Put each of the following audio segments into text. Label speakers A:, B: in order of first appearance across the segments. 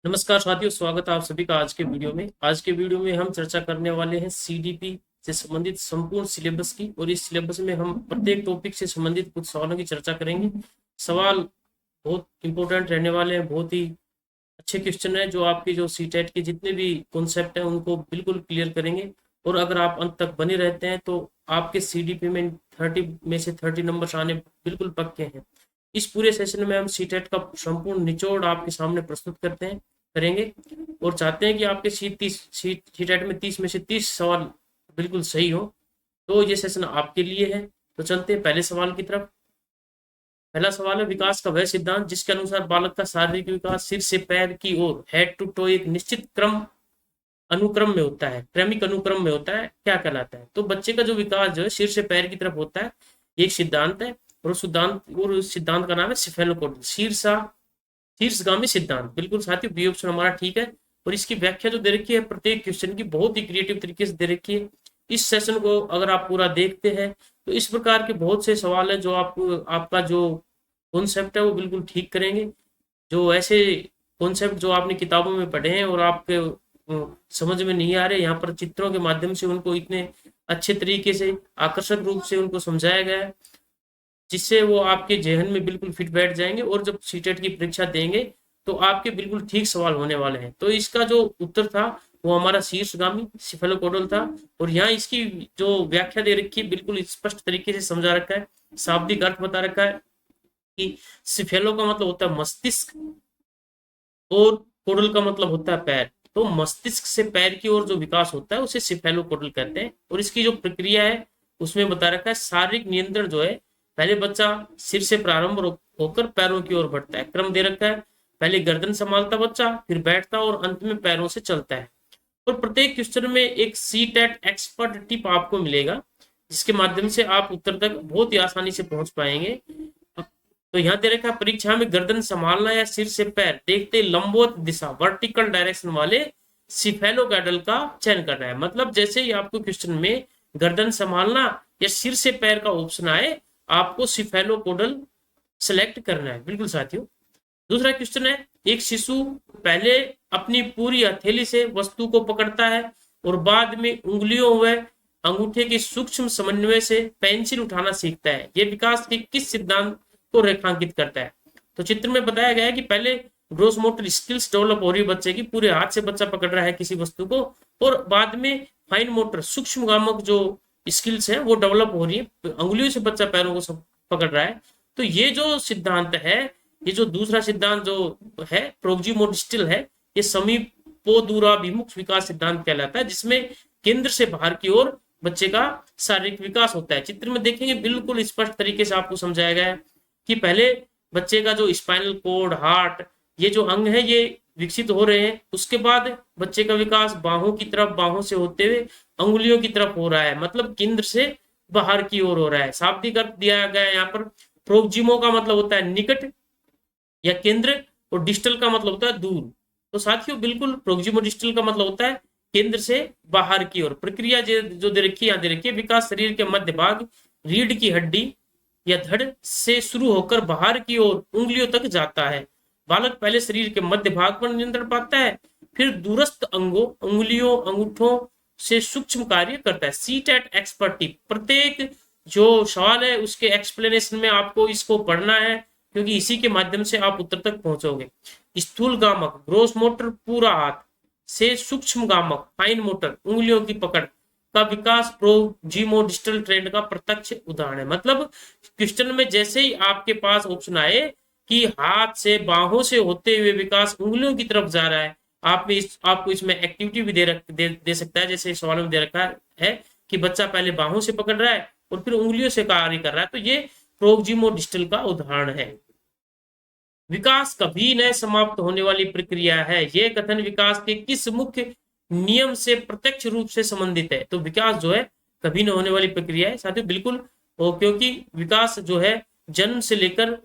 A: नमस्कार साथियों, स्वागत है आप सभी का आज के वीडियो में। आज के वीडियो में हम चर्चा करने वाले हैं सीडीपी से संबंधित संपूर्ण सिलेबस की। और इस सिलेबस में हम प्रत्येक टॉपिक से संबंधित कुछ सवालों की चर्चा करेंगे। सवाल बहुत इंपॉर्टेंट रहने वाले हैं, बहुत ही अच्छे क्वेश्चन है जो आपकी जो सीटेट के जितने भी कॉन्सेप्ट हैं उनको बिल्कुल क्लियर करेंगे। और अगर आप अंत तक बने रहते हैं तो आपके सीडीपी में 30 में से 30 नंबर आने बिल्कुल पक्के हैं। इस पूरे सेशन में हम सीटेट का संपूर्ण निचोड़ आपके सामने प्रस्तुत करेंगे और चाहते हैं कि आपके सीटेट में 30 में से 30 सवाल बिल्कुल सही हो। तो ये सेशन आपके लिए है। तो चलते हैं पहले सवाल की तरफ। पहला सवाल है, विकास का वह सिद्धांत जिसके अनुसार बालक का शारीरिक विकास सिर से पैर की ओर हेड टू टो एक निश्चित अनुक्रम में होता है, क्रमिक अनुक्रम में होता है, क्या कहलाता है? तो बच्चे का जो विकास जो है सिर से पैर की तरफ होता है, ये एक सिद्धांत है। और उस सिद्धांत का नाम है सिफेलोकोड, शीर्षगामी सिद्धांत। बिल्कुल साथियों, बी ऑप्शन हमारा ठीक है। और इसकी व्याख्या जो दे रखी है प्रत्येक क्वेश्चन की बहुत ही क्रिएटिव तरीके से दे रखी है। इस सेशन को अगर आप पूरा देखते हैं तो इस प्रकार के बहुत से सवाल हैं जो आपका जो कॉन्सेप्ट है वो बिल्कुल ठीक करेंगे। जो ऐसे कॉन्सेप्ट जो आपने किताबों में पढ़े हैं और आपके समझ में नहीं आ रहे, यहाँ पर चित्रों के माध्यम से उनको इतने अच्छे तरीके से आकर्षक रूप से उनको समझाया गया है जिससे वो आपके जहन में बिल्कुल फिट बैठ जाएंगे। और जब सीटेट की परीक्षा देंगे तो आपके बिल्कुल ठीक सवाल होने वाले हैं। तो इसका जो उत्तर था वो हमारा शीर्षगामी सिफेलोकोडल था। और यहाँ इसकी जो व्याख्या दे रखी है बिल्कुल स्पष्ट तरीके से समझा रखा है, शाब्दिक अर्थ बता रखा है कि सिफेलो का मतलब होता है मस्तिष्क और कोडल का मतलब होता है पैर। तो मस्तिष्क से पैर की ओर जो विकास होता है उसे सिफेलोकोडल कहते हैं। और इसकी जो प्रक्रिया है उसमें बता रखा है शारीरिक नियंत्रण जो है, पहले बच्चा सिर से प्रारंभ होकर पैरों की ओर बढ़ता है, क्रम दे रखा है। पहले गर्दन संभालता बच्चा, फिर बैठता और अंत में पैरों से चलता है। और प्रत्येक क्वेश्चन में एक सीटेट एक्सपर्ट टिप आपको मिलेगा जिसके माध्यम से आप उत्तर तक बहुत ही आसानी से पहुंच पाएंगे। तो यहाँ दे रखा है, परीक्षा में गर्दन संभालना या सिर से पैर देखते लंबवत दिशा वर्टिकल डायरेक्शन वाले सिफेलोकोडल का चयन करना है। मतलब जैसे ही आपको क्वेश्चन में गर्दन संभालना या सिर से पैर का ऑप्शन आए, आपको सिफेलोकोडल सेलेक्ट करना है। बिल्कुल साथियों। दूसरा क्वेश्चन है, एक शिशु पहले अपनी पूरी हथेली से वस्तु को पकड़ता है और बाद में उंगलियों व अंगूठे के सूक्ष्म समन्वय से पेंसिल उठाना सीखता है। यह विकास के किस सिद्धांत को रेखांकित करता है? तो चित्र में बताया गया है कि पहले ग्रोस मोटर स्किल्स डेवलप हो रही है बच्चे की, पूरे हाथ से बच्चा पकड़ रहा है किसी वस्तु को, और बाद में फाइन मोटर सूक्ष्म गामक जो स्किल्स है वो डेवलप हो रही है, अंगुलियों से बच्चा पैरों को सब पकड़ रहा है। तो ये जो सिद्धांत है, ये जो दूसरा सिद्धांत जो है प्रोक्सिमोडिस्टल है, ये समीपोदूराभिमुख विकास सिद्धांत कहलाता है, जिसमें केंद्र से बाहर की ओर बच्चे का शारीरिक विकास होता है। चित्र में देखेंगे बिल्कुल स्पष्ट तरीके से आपको समझाया गया है कि पहले बच्चे का जो स्पाइनल कोड, हार्ट, ये जो अंग है ये विकसित हो रहे हैं। उसके बाद बच्चे का विकास बाहों की तरफ, बाहों से होते हुए अंगुलियों की तरफ हो रहा है, मतलब केंद्र से बाहर की ओर हो रहा है। शाब्दिक अर्थ दिया गया है यहाँ पर। प्रोक्सिमो का मतलब होता है निकट या केंद्र, और डिस्टल का मतलब होता है दूर। तो साथियों बिल्कुल प्रोक्सिमो डिस्टल का मतलब होता है केंद्र से बाहर की ओर। प्रक्रिया जो दे रखी है यहाँ दे रखी है, विकास शरीर के मध्य भाग रीढ़ की हड्डी या धड़ से शुरू होकर बाहर की ओर उंगलियों तक जाता है। बालक पहले शरीर के मध्य भाग पर नियंत्रण पाता है, फिर दूरस्थ अंगों, उंगलियों, अंगूठों से सूक्ष्म कार्य करता है। सीटेट एक्सपर्टी, प्रत्येक जो सवाल है उसके एक्सप्लेनेशन में आपको इसको पढ़ना है क्योंकि इसी के माध्यम से आप उत्तर तक पहुंचोगे। स्थूल गामक ग्रोस मोटर पूरा हाथ से सूक्ष्म गामक फाइन मोटर उंगलियों की पकड़ का विकास प्रोक्सिमोडिस्टल ट्रेंड का प्रत्यक्ष उदाहरण है। मतलब क्वेश्चन में जैसे ही आपके पास ऑप्शन आए कि हाथ से बाहों से होते हुए विकास उंगलियों की तरफ जा रहा है, आपको इसमें एक्टिविटी भी दे सकता है। जैसे सवाल में दे रखा है कि बच्चा पहले बाहों से पकड़ रहा है और फिर उंगलियों से कार्य कर रहा है, तो ये प्रोक्सिमोडिस्टल का उदाहरण है। विकास कभी न समाप्त होने वाली प्रक्रिया है, यह कथन विकास के किस मुख्य नियम से प्रत्यक्ष रूप से संबंधित है? तो विकास जो है कभी न होने वाली प्रक्रिया है साथियों, बिल्कुल। क्योंकि विकास जो है जन्म से लेकर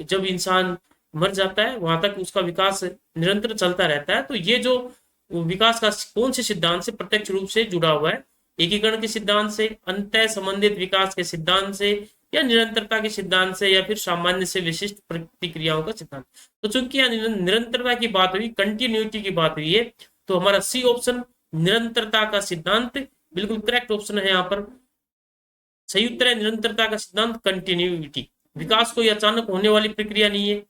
A: जब इंसान मर जाता है वहां तक उसका विकास निरंतर चलता रहता है। तो ये जो विकास का कौन से सिद्धांत से प्रत्यक्ष रूप से जुड़ा हुआ है? एकीकरण के सिद्धांत से, अंतः संबंधित विकास के सिद्धांत से, या निरंतरता के सिद्धांत से या फिर सामान्य से विशिष्ट प्रतिक्रियाओं का सिद्धांत। तो चूंकि यहाँ निरंतरता की बात हुई, कंटिन्यूटी की बात हुई है, तो हमारा सी ऑप्शन निरंतरता का सिद्धांत बिल्कुल करेक्ट ऑप्शन है यहाँ पर। सही उत्तर है निरंतरता का सिद्धांत, कंटिन्यूटी। विकास कोई अचानक होने वाली प्रक्रिया नहीं है।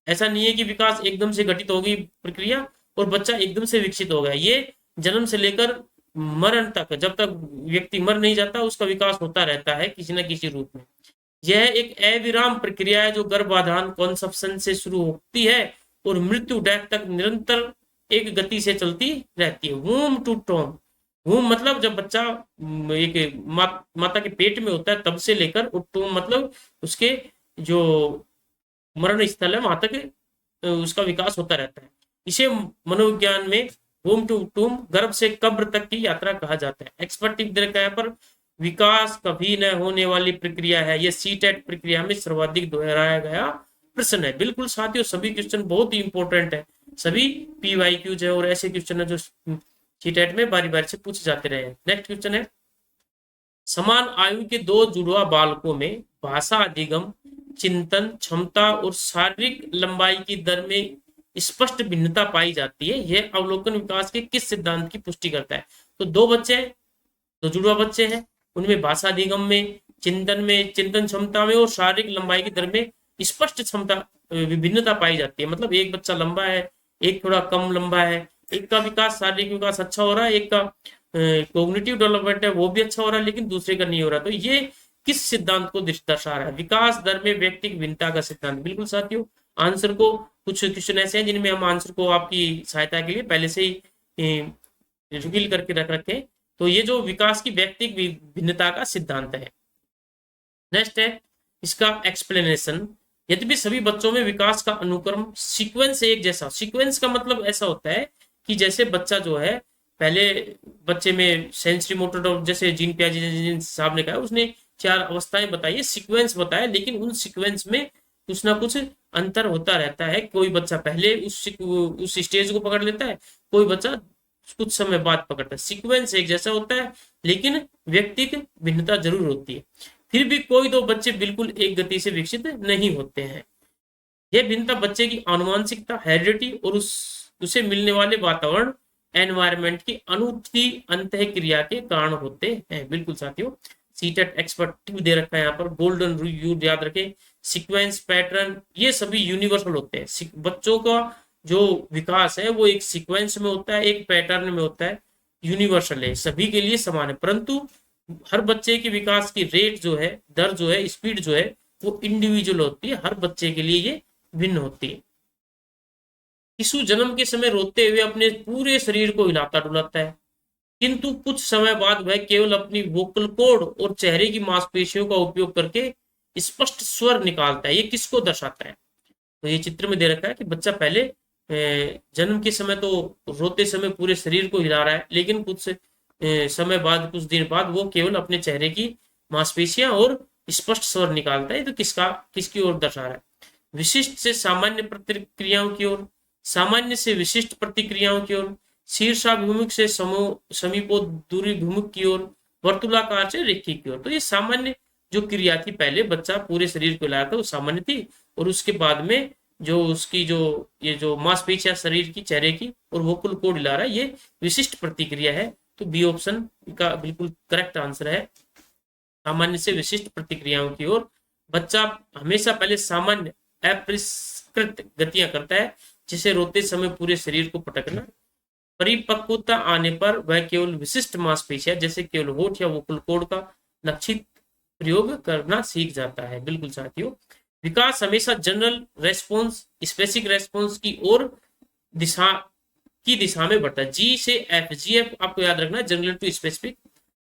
A: ऐसा नहीं है कि विकास एकदम से घटित हो गई प्रक्रिया और बच्चा एकदम से विकसित हो गया। ये जन्म से लेकर मरण तक, जब तक व्यक्ति मर नहीं जाता, उसका विकास होता रहता है किसी न किसी रूप में। यह एक अविराम प्रक्रिया है जो गर्भाधान कॉन्सेप्शन से शुरू होती है और मृत्यु डेथ तक निरंतर एक गति से चलती रहती है। वूम टू टॉम, वूम मतलब जब बच्चा एक माता के पेट में होता है तब से लेकर, और टॉम मतलब उसके जो मरण स्थल है वहां तक उसका विकास होता रहता है। इसे मनोविज्ञान में वूम टू टूम, गर्भ से कब्र तक की यात्रा कहा जाता है। एक्सपर्ट टिप दे रखा है पर विकास कभी न होने वाली प्रक्रिया है। यह सीटेट प्रक्रिया में सर्वाधिक दोहराया गया प्रश्न है। बिल्कुल साथियों, सभी क्वेश्चन बहुत ही इंपॉर्टेंट है, सभी PYQs है और ऐसे क्वेश्चन है जो सीटेट में बारी बारी से पूछे जाते रहे। नेक्स्ट क्वेश्चन है, समान आयु के दो जुड़वा बालकों में भाषा अधिगम, चिंतन क्षमता और शारीरिक लंबाई की दर में स्पष्ट भिन्नता पाई जाती है। यह अवलोकन विकास के किस सिद्धांत की पुष्टि करता है? तो दो बच्चे हैं, दो जुड़वा बच्चे हैं, उनमें भाषा अधिगम में, चिंतन क्षमता में और शारीरिक लंबाई की दर में स्पष्ट क्षमता विभिन्नता पाई जाती है। मतलब एक बच्चा लंबा है, एक थोड़ा कम लंबा है, एक का विकास, शारीरिक विकास अच्छा हो रहा है, एक का कोग्निटिव डेवलपमेंट है वो भी अच्छा हो रहा है, लेकिन दूसरे का नहीं हो रहा। तो ये किस सिद्धांत को दर्शा रहा है? विकास दर में व्यक्तिगत भिन्नता का सिद्धांत। बिल्कुल साथियों, आंसर को, कुछ क्वेश्चन ऐसे हैं जिनमें हम आंसर को आपकी सहायता के लिए पहले से ही रिवील करके रख रखे। तो ये जो विकास की व्यक्तिगत भिन्नता का सिद्धांत है। नेक्स्ट है इसका एक्सप्लेनेशन। यद्यपि सभी बच्चों में विकास का अनुक्रम सीक्वेंस एक जैसा, सीक्वेंस का मतलब ऐसा होता है कि जैसे बच्चा जो है, पहले बच्चे में सेंसरी मोटर, जैसे जीन पियाजे साहब ने कहा, उसने 4 अवस्थाएं बताई है, सीक्वेंस बताया, लेकिन उन सीक्वेंस में कुछ ना कुछ अंतर होता रहता है। कोई बच्चा पहले उस स्टेज को पकड़ लेता है, कोई बच्चा कुछ समय बाद पकड़ता है। सीक्वेंस एक जैसा होता है लेकिन व्यक्तिगत भिन्नता जरूर होती है। फिर भी कोई दो बच्चे बिल्कुल एक गति से विकसित नहीं होते हैं। यह भिन्नता बच्चे की आनुवंशिकता, हेरिडिटी और उसे मिलने वाले वातावरण, एनवायरमेंट की अनूठी अंतःक्रिया के कारण होते हैं। बिल्कुल साथियों, सीटेट एक्सपर्ट दे रखा है यहाँ पर, गोल्डन रूल याद रखें, सीक्वेंस, पैटर्न, ये सभी यूनिवर्सल होते हैं। बच्चों का जो विकास है वो एक सीक्वेंस में होता है, एक पैटर्न में होता है, यूनिवर्सल है, सभी के लिए समान है। परंतु हर बच्चे के विकास की रेट जो है, दर जो है, स्पीड जो है, वो इंडिविजुअल होती है, हर बच्चे के लिए ये भिन्न होती है। शिशु जन्म के समय रोते हुए अपने पूरे शरीर को हिलाता डुलाता है, किंतु कुछ समय बाद वह केवल अपनी वोकल कॉर्ड और चेहरे की मांसपेशियों का उपयोग करके स्पष्ट स्वर निकालता है। ये किसको दर्शाता है? तो ये चित्र में दे रखा है कि बच्चा पहले जन्म के समय तो रोते समय पूरे शरीर को हिला रहा है, लेकिन कुछ समय बाद, कुछ दिन बाद वो केवल अपने चेहरे की मांसपेशियां और स्पष्ट स्वर निकालता है। तो किसकी ओर दर्शा रहा है? विशिष्ट से सामान्य प्रतिक्रियाओं की ओर, सामान्य से विशिष्ट प्रतिक्रियाओं की ओर, शीर्षाभिमुख से समीपोद्दूरीभिमुख की ओर, वर्तुलाकार से रेखी की ओर। तो ये सामान्य जो क्रिया थी, पहले बच्चा पूरे शरीर को हिलाया था, वो सामान्य थी, और उसके बाद में जो उसकी ये जो मांसपेशियां शरीर की, चेहरे की और वोकल कॉर्ड हिला रहा है, ये विशिष्ट प्रतिक्रिया है। तो बी ऑप्शन का बिल्कुल करेक्ट आंसर है, सामान्य से विशिष्ट प्रतिक्रियाओं की ओर। बच्चा हमेशा पहले सामान्य अपरिष्कृत गतियां करता है, जिसे रोते समय पूरे शरीर को पटकना। परिपक्वता आने पर वह केवल विशिष्ट मांसपेशियां, जैसे केवल होठ या वोकल कॉर्ड का लक्षित प्रयोग करना सीख जाता है। बिल्कुल साथियों, विकास हमेशा जनरल रेस्पॉन्स स्पेसिफिक रेस्पॉन्स की ओर दिशा में बढ़ता है। जी से एफ, GF आपको याद रखना है, जनरल टू स्पेसिफिक।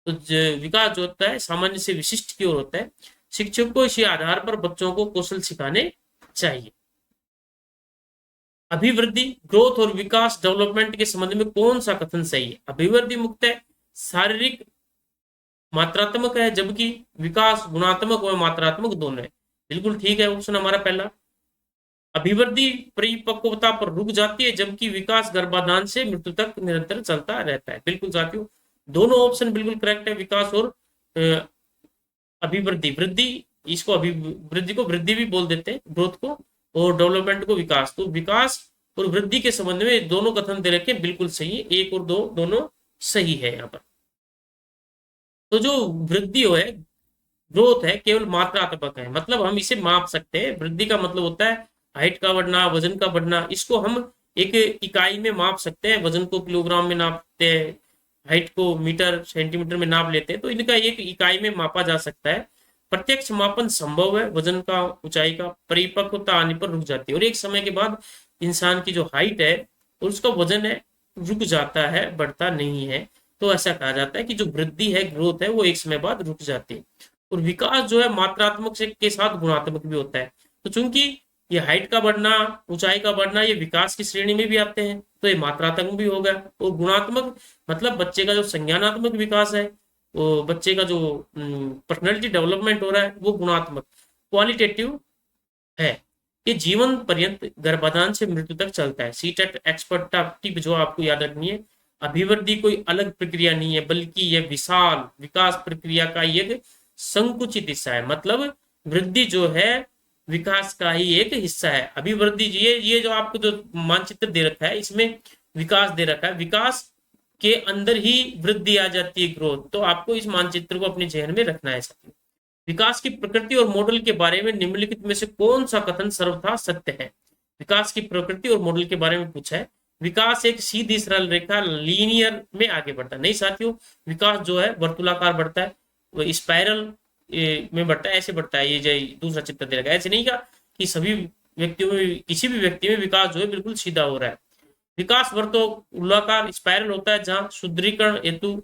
A: तो विकास जो होता है सामान्य से विशिष्ट की ओर होता है। शिक्षक को इसी आधार पर बच्चों को कौशल सिखाने चाहिए। अभिवृद्धि, ग्रोथ और विकास, डेवलपमेंट के संबंध में कौन सा कथन सही है? अभिवृद्धि मुक्त है, शारीरिक मात्रात्मक है, जबकि विकास गुणात्मक और मात्रात्मक दोनों है। बिल्कुल ठीक है ऑप्शन हमारा पहला। अभिवृद्धि परिपक्वता पर रुक जाती है, जबकि विकास गर्भाधान से मृत्यु तक निरंतर चलता रहता है। बिल्कुल साथियों, दोनों ऑप्शन बिल्कुल करेक्ट है। विकास और अभिवृद्धि, वृद्धि इसको अभिवृद्धि को वृद्धि भी बोल देते हैं, ग्रोथ को, और डेवलपमेंट को विकास। तो विकास और वृद्धि के संबंध में दोनों कथन दे रखे, बिल्कुल सही है, 1 और 2 दोनों सही है यहाँ पर। तो जो वृद्धि है, ग्रोथ है, केवल मात्रात्मक है, मतलब हम इसे माप सकते हैं। वृद्धि का मतलब होता है हाइट का बढ़ना, वजन का बढ़ना, इसको हम एक इकाई में माप सकते हैं। वजन को किलोग्राम में नापते हैं, हाइट को मीटर सेंटीमीटर में नाप लेते हैं, तो इनका एक इकाई में मापा जा सकता है। प्रत्यक्ष मापन संभव है। वजन का, ऊंचाई का परिपक्वता आने पर रुक जाती है, और एक समय के बाद इंसान की जो हाइट है और उसका वजन है रुक जाता है, बढ़ता नहीं है। तो ऐसा कहा जाता है कि जो वृद्धि है, ग्रोथ है, वो एक समय बाद रुक जाती है। और विकास जो है मात्रात्मक से के साथ गुणात्मक भी होता है। तो चूंकि ये हाइट का बढ़ना, ऊंचाई का बढ़ना, ये विकास की श्रेणी में भी आते हैं, तो ये मात्रात्मक भी होगा। और गुणात्मक मतलब बच्चे का जो संज्ञानात्मक विकास है, वो बच्चे का जो पर्सनैलिटी डेवलपमेंट हो रहा है, वो गुणात्मक, क्वालिटेटिव है। ये जीवन पर्यंत गर्भाधान से मृत्यु तक चलता है। सीटेट एक्सपर्ट टिप जो आपको याद रखनी है, अभिवृद्धि कोई अलग प्रक्रिया नहीं है, बल्कि यह विशाल विकास प्रक्रिया का एक संकुचित हिस्सा है। मतलब वृद्धि जो है विकास का ही एक हिस्सा है। अभिवृद्धि, ये जो आपको जो मानचित्र दे रखा है, इसमें विकास दे रखा है, विकास के अंदर ही वृद्धि आ जाती है, ग्रोथ। तो आपको इस मानचित्र को अपने जहन में रखना है साथियों। विकास की प्रकृति और मॉडल के बारे में निम्नलिखित में से कौन सा कथन सर्वथा सत्य है? विकास की प्रकृति और मॉडल के बारे में पूछा है। विकास एक सीधी सरल रेखा लीनियर में आगे बढ़ता है। नहीं साथियों, विकास जो है वर्तुलाकार बढ़ता है, वो स्पाइरल में बढ़ता है, ऐसे बढ़ता है। ये जो दूसरा चित्र दे रखा है, ऐसे नहीं का कि सभी व्यक्तियों में, किसी भी व्यक्ति में विकास जो है बिल्कुल सीधा हो रहा है। विकास वर्तुलाकार स्पाइरल होता है जहां सुदृढ़ीकरण हेतु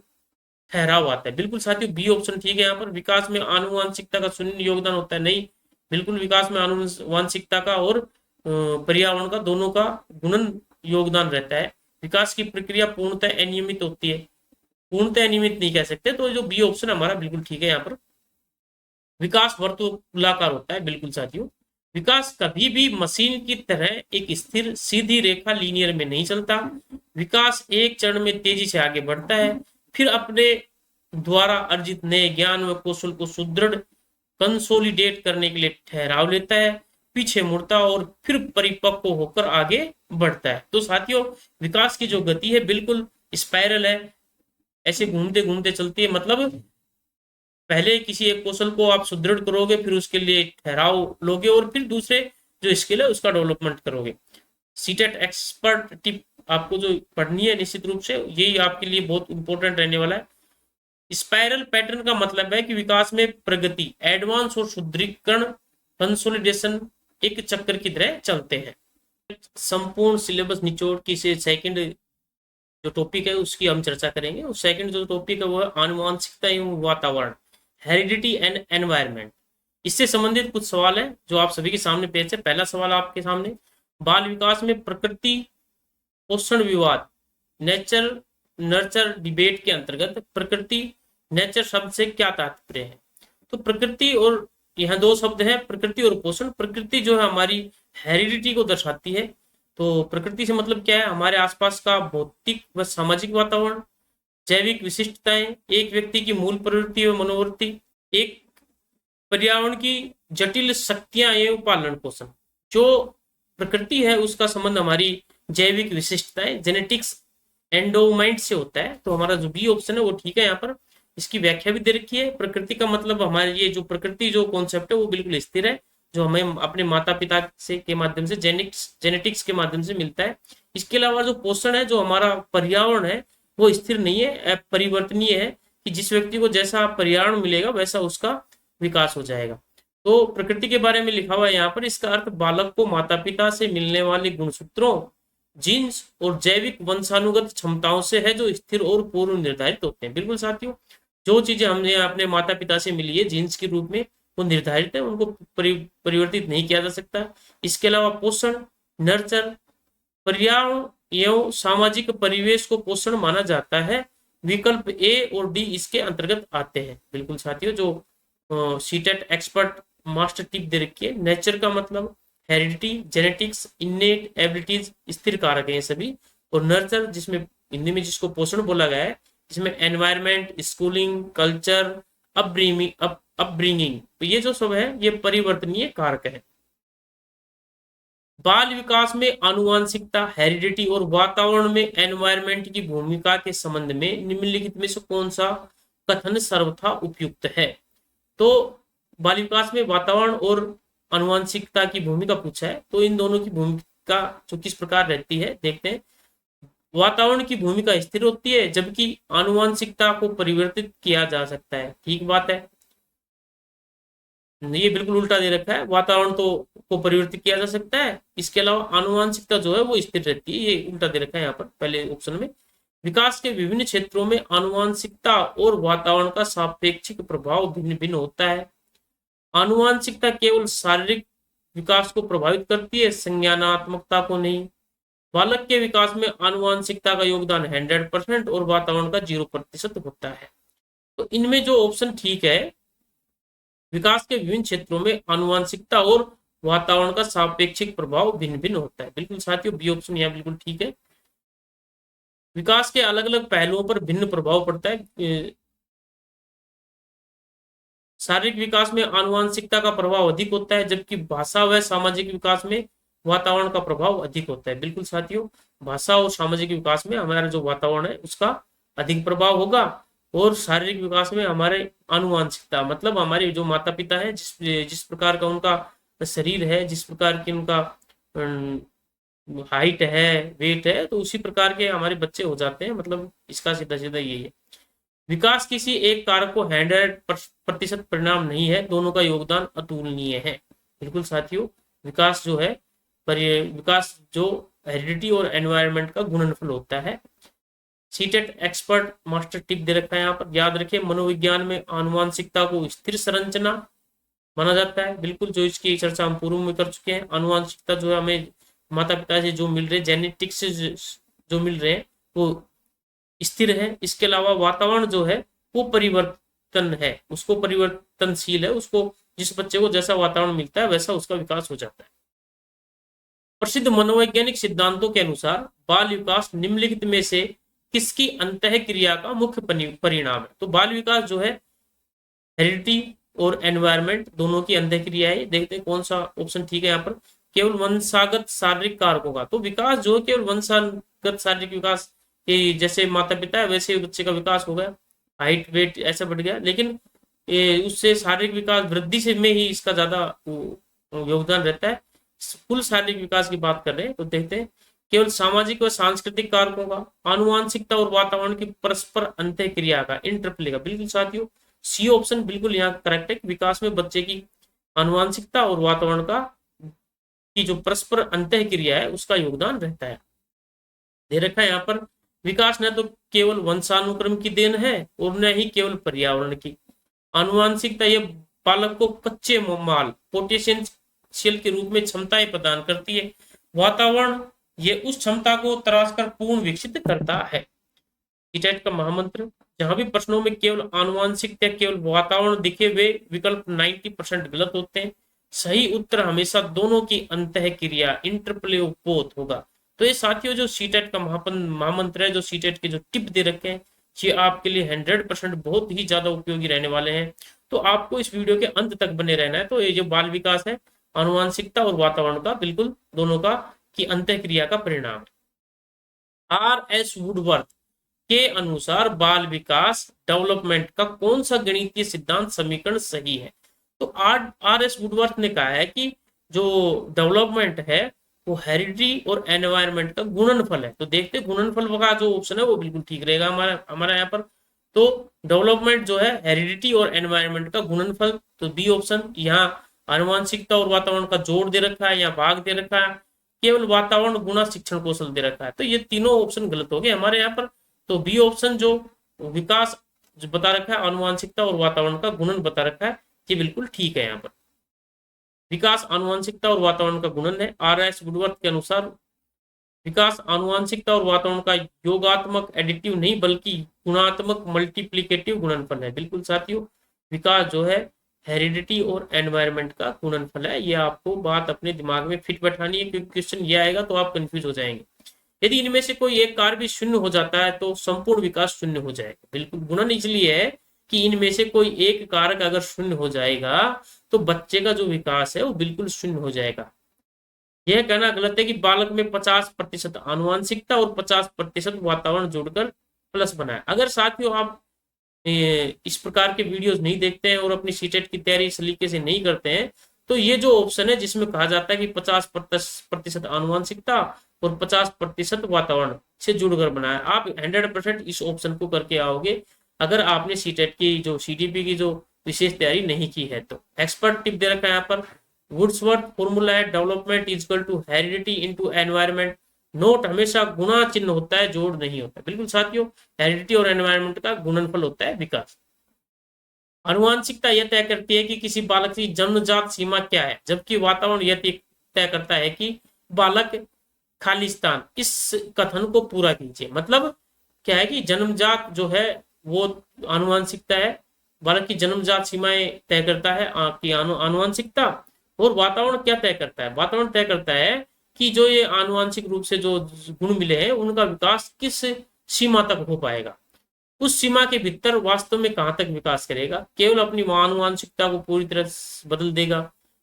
A: ठहराव आता है। बिल्कुल साथियों, बी ऑप्शन ठीक है। यहाँ पर विकास में आनुवांशिकता का शून्य योगदान होता है, नहीं, बिल्कुल विकास में आनुवांशिकता का और पर्यावरण का, दोनों का गुणन योगदान रहता है। विकास की प्रक्रिया पूर्णतः अनियमित होती है, पूर्णतः अनियमित नहीं कह सकते। तो जो बी ऑप्शन हमारा बिल्कुल ठीक है। यहाँ पर विकास वर्तुलाकार होता है, बिल्कुल साथियों। विकास कभी भी मशीन की तरह एक स्थिर सीधी रेखा लीनियर में नहीं चलता। विकास एक चरण में तेजी से आगे बढ़ता है, फिर अपने द्वारा अर्जित नए ज्ञान व कौशल को सुदृढ़ कंसोलिडेट करने के लिए ठहराव लेता है, पीछे मुड़ता और फिर परिपक्व होकर आगे बढ़ता है। तो साथियों, विकास की जो गति है बिल्कुल स्पाइरल है, ऐसे घूमते घूमते चलती है। मतलब पहले किसी एक कौशल को आप सुदृढ़ करोगे, फिर उसके लिए ठहराव लोगे, और फिर दूसरे जो स्किल है उसका डेवलपमेंट करोगे। सीटेट एक्सपर्ट टिप आपको जो पढ़नी है निश्चित रूप से, यही आपके लिए बहुत इंपॉर्टेंट रहने वाला है। स्पाइरल पैटर्न का मतलब है कि विकास में प्रगति, एडवांस और सुदृढ़ीकरण, कंसोलिडेशन एक चक्कर की तरह चलते हैं। संपूर्ण सिलेबस निचोड़ की से सेकंड जो टॉपिक है उसकी हम चर्चा करेंगे। और सेकंड जो टॉपिक है वो है आनुवांशिकता एवं वातावरण, हेरिडिटी एंड एनवायरनमेंट। इससे संबंधित कुछ सवाल है जो आप सभी के सामने पेश है। पहला सवाल आपके सामने, बाल विकास में प्रकृति पोषण विवाद, नेचर नर्चर डिबेट के अंतर्गत प्रकृति नेचर शब्द से क्या तात्पर्य है? तो प्रकृति, और यहाँ दो शब्द हैं, प्रकृति और पोषण। प्रकृति जो है हमारी हेरिडिटी को दर्शाती है। तो प्रकृति से मतलब क्या है? हमारे आसपास का भौतिक व सामाजिक वातावरण, जैविक विशिष्टताएं, एक व्यक्ति की मूल प्रवृत्ति व मनोवृत्ति, एक पर्यावरण की जटिल शक्तियां एवं पालन पोषण। जो प्रकृति है उसका संबंध हमारी जैविक विशिष्टताएं, जेनेटिक्स, एंडोमेंट से होता है। तो हमारा जो बी ऑप्शन है वो ठीक है। यहाँ पर इसकी व्याख्या भी दे रखी है। प्रकृति का मतलब हमारे ये जो प्रकृति जो कॉन्सेप्ट है वो बिल्कुल स्थिर है, जो हमें अपने माता पिता से के माध्यम से, जेनेटिक्स के माध्यम से मिलता है। इसके अलावा जो पोषण है, जो हमारा पर्यावरण है, वो स्थिर नहीं है, परिवर्तनीय है, कि जिस व्यक्ति को जैसा पर्यावरण मिलेगा वैसा उसका विकास हो जाएगा। तो प्रकृति के बारे में लिखा हुआ है यहाँ पर, इसका अर्थ बालक को माता पिता से मिलने वाले गुणसूत्रों, जीन्स और जैविक वंशानुगत क्षमताओं से है, जो स्थिर और पूर्व निर्धारित होते हैं। बिल्कुल साथियों, जो चीजें हमने अपने माता पिता से मिली है जीन्स के रूप में, वो निर्धारित है, उनको परिवर्तित नहीं किया जा सकता। इसके अलावा पोषण, नर्चर, पर्यावरण एवं सामाजिक परिवेश को पोषण माना जाता है। विकल्प ए और डी इसके अंतर्गत आते हैं। बिल्कुल साथियों, जो सीटेट एक्सपर्ट मास्टर टिप दे रखी है, नेचर का मतलब हेरिडिटी, जेनेटिक्स, इन्नेट एबिलिटीज, स्थिर कारक है सभी। और नर्चर, जिसमें हिंदी में जिसको पोषण बोला गया है, जिसमें एनवायरमेंट, स्कूलिंग, कल्चर, अपब्रिंगिंग, तो ये जो सब है ये परिवर्तनीय कारक है। बाल विकास में आनुवांशिकता, हेरिडिटी और वातावरण में एनवायरनमेंट की भूमिका के संबंध में निम्नलिखित में से कौन सा कथन सर्वथा उपयुक्त है? तो बाल विकास में वातावरण और आनुवांशिकता की भूमिका पूछा है, तो इन दोनों की भूमिका जो किस प्रकार रहती है देखते हैं। वातावरण की भूमिका स्थिर होती है, जबकि आनुवांशिकता को परिवर्तित किया जा सकता है। ठीक बात है, ये बिल्कुल उल्टा दे रखा है, वातावरण तो को परिवर्तित किया जा सकता है, इसके अलावा आनुवांशिकता जो है वो स्थिर रहती है, ये उल्टा दे रखा है यहाँ पर पहले ऑप्शन में। विकास के विभिन्न क्षेत्रों में आनुवांशिकता और वातावरण का सापेक्षिक प्रभाव भिन्न भिन्न होता है। आनुवांशिकता केवल शारीरिक विकास को प्रभावित करती है, संज्ञानात्मकता को नहीं। बालक के विकास में आनुवांशिकता का योगदान 100% और वातावरण का 0% होता है। तो इनमें जो ऑप्शन ठीक है, विकास के विभिन्न क्षेत्रों में आनुवांशिकता और वातावरण का सापेक्षिक प्रभाव भिन्न भिन्न होता है, बिल्कुल साथियों बी ऑप्शन यहाँ बिल्कुल ठीक है। विकास के अलग अलग पहलुओं पर भिन्न प्रभाव पड़ता है। शारीरिक विकास में आनुवांशिकता का प्रभाव अधिक होता है, जबकि भाषा व सामाजिक विकास में वातावरण का प्रभाव अधिक होता है। बिल्कुल साथियों, भाषा और सामाजिक विकास में हमारा जो वातावरण है उसका अधिक प्रभाव होगा, और शारीरिक विकास में हमारे आनुवांशिकता मतलब हमारे जो माता पिता है, जिस प्रकार का उनका शरीर है, जिस प्रकार की उनका हाइट है, वेट है, तो उसी प्रकार के हमारे बच्चे हो जाते हैं। मतलब इसका सीधा सीधा यही है। विकास किसी एक कारक को 100% परिणाम नहीं है, दोनों का योगदान अतुलनीय है। बिल्कुल साथियों, विकास जो है विकास जो हेरिडिटी और एनवायरनमेंट का गुणनफल होता है। सीटेट एक्सपर्ट मास्टर टिप दे रखा है यहाँ पर, याद रखिए मनोविज्ञान में आनुवांशिकता को स्थिर संरचना माना जाता है। बिल्कुल, जो इसकी चर्चा हम पूर्व में कर चुके हैं। आनुवांशिकता जो है हमें माता पिता से जो मिल रहे, जेनेटिक्स से जो मिल रहे हैं वो स्थिर है। इसके अलावा वातावरण जो है वो परिवर्तन है, उसको परिवर्तनशील है, उसको जिस बच्चे को जैसा वातावरण मिलता है वैसा उसका विकास हो जाता है। प्रसिद्ध मनोवैज्ञानिक सिद्धांतों के अनुसार बाल विकास निम्नलिखित में से किसकी अंतः क्रिया का मुख्य परिणाम है? तो बाल विकास जो है हेरिडिटी और एनवायरनमेंट दोनों की अंतः क्रिया है। देखते हैं कौन सा ऑप्शन ठीक है यहाँ पर। केवल वंशागत शारीरिक कारकों का, तो विकास जो है केवल वंशागत शारीरिक विकास के जैसे माता पिता है वैसे बच्चे का विकास हो गया, हाइट वेट ऐसा बढ़ गया, लेकिन उससे शारीरिक विकास वृद्धि से में ही इसका ज्यादा योगदान रहता है। कुल शारीरिक विकास की बात कर रहे हैं तो देखते हैं केवल सामाजिक व सांस्कृतिक कारकों का, आनुवांशिकता और वातावरण की परस्पर अंतः क्रिया का, इंटरप्ले का। बिल्कुल साथियों, सी ऑप्शन बिल्कुल यहाँ करेक्ट है। विकास में बच्चे की आनुवांशिकता और वातावरण का की जो परस्पर अंतः क्रिया है उसका योगदान रहता है। दे रखा है यहाँ पर, विकास न तो केवल वंशानुक्रम की देन है और न ही केवल पर्यावरण की। आनुवांशिकता ये बालक को कच्चे माल पोटेंशियल के रूप में क्षमताएं प्रदान करती है। वातावरण ये उस क्षमता को तराश कर पूर्ण विकसित करता है। सीटेट का महामंत्र, जहां भी प्रश्नों में केवल आनुवांशिकता केवल वातावरण दिखे वे विकल्प 90% गलत होते हैं। सही उत्तर हमेशा दोनों की अंतः क्रिया इंटरप्ले ऑफ बोथ होगा। तो ये साथियों जो सीटेट का महामंत्र है, जो सीटेट के जो टिप दे रखे हैं, ये आपके लिए 100% बहुत ही ज्यादा उपयोगी रहने वाले हैं। तो आपको इस वीडियो के अंत तक बने रहना है। तो ये जो बाल विकास है आनुवांशिकता और वातावरण का बिल्कुल दोनों का की अंतः क्रिया का परिणाम। R.S. वुडवर्थ के अनुसार बाल विकास डेवलपमेंट का कौन सा गणितीय सिद्धांत समीकरण सही है? तो R.S. वुडवर्थ ने कहा है कि जो डेवलपमेंट है वो हेरिडिटी और एनवायरनमेंट का गुणनफल है। तो देखते गुणनफल का जो ऑप्शन है वो बिल्कुल ठीक रहेगा हमारा यहाँ पर। तो डेवलपमेंट जो है हेरिडिटी और एनवायरनमेंट का गुणनफल, तो बी ऑप्शन। यहाँ आनुवांशिकता और वातावरण का जोड़ दे रखा है, यहाँ भाग दे रखा है, केवल वातावरण गुना शिक्षण कौशल दे रखा है। तो ये तीनों ऑप्शन गलत हो गए हमारे यहाँ पर। तो बी ऑप्शन जो विकास जो बता रखा है आनुवांशिकता और वातावरण का गुणन बता रखा है, ये बिल्कुल ठीक है। यहाँ पर विकास आनुवांशिकता और वातावरण का गुणन है। R.S. वुडवर्थ के अनुसार विकास आनुवांशिकता और वातावरण का योगात्मक एडिटिव नहीं बल्कि गुणात्मक मल्टीप्लिकेटिव गुणनफल है। बिल्कुल साथियों, विकास जो है हेरिडिटी और एनवायरनमेंट का गुणनफल है। ये आपको बात अपने दिमाग में फिट बैठानी है, क्योंकि क्वेश्चन ये आएगा तो आप कंफ्यूज हो जाएंगे। यदि इनमें से कोई एक कार्य भी शून्य हो जाता है तो संपूर्ण विकास शून्य हो जाएगा। बिल्कुल, गुणन इसलिए है कि इनमें से कोई एक कारक अगर शून्य हो जाएगा तो बच्चे का जो विकास है वो बिल्कुल शून्य हो जाएगा। यह कहना गलत है कि बालक में 50% आनुवंशिकता और 50% वातावरण जोड़कर प्लस बना है। अगर साथियों आप इस प्रकार के वीडियोस नहीं देखते हैं और अपनी सीटेट की तैयारी इस तरीके से नहीं करते हैं, तो ये जो ऑप्शन है जिसमें कहा जाता है कि 50% आनुवंशिकता और 50% वातावरण से जुड़कर बना है, आप 100% इस ऑप्शन को करके आओगे अगर आपने सीटेट की जो सीडीपी की जो विशेष तैयारी नहीं की है। तो एक्सपर्ट टिप दे रखा है यहाँ पर, वुड्सवर्थ फॉर्मूला है development is equal to heredity into environment. Note हमेशा गुणा चिन्ह होता है, जोड़ नहीं होता। बिल्कुल साथियों, हेरिडिटी और एनवायरनमेंट का गुणनफल होता है विकास। आनुवंशिकता यह तय करती है कि किसी बालक की जन्मजात सीमा क्या है, जबकि वातावरण यह तय करता है कि बालक खालिस्तान। इस कथन को पूरा कीजिए। मतलब क्या है कि जन्मजात जो है वो आनुवंशिकता है, बालक की जन्मजात सीमाएं तय करता है आपकी आनुवंशिकता, और वातावरण क्या तय करता है, वातावरण तय करता है कि जो ये आनुवंशिक रूप से जो गुण मिले हैं उनका विकास किस सीमा तक हो पाएगा, उस सीमा के भीतर वास्तव में कहां तक विकास करेगा। केवल अपनी आनुवंशिकता को पूरी तरह बदल देगा,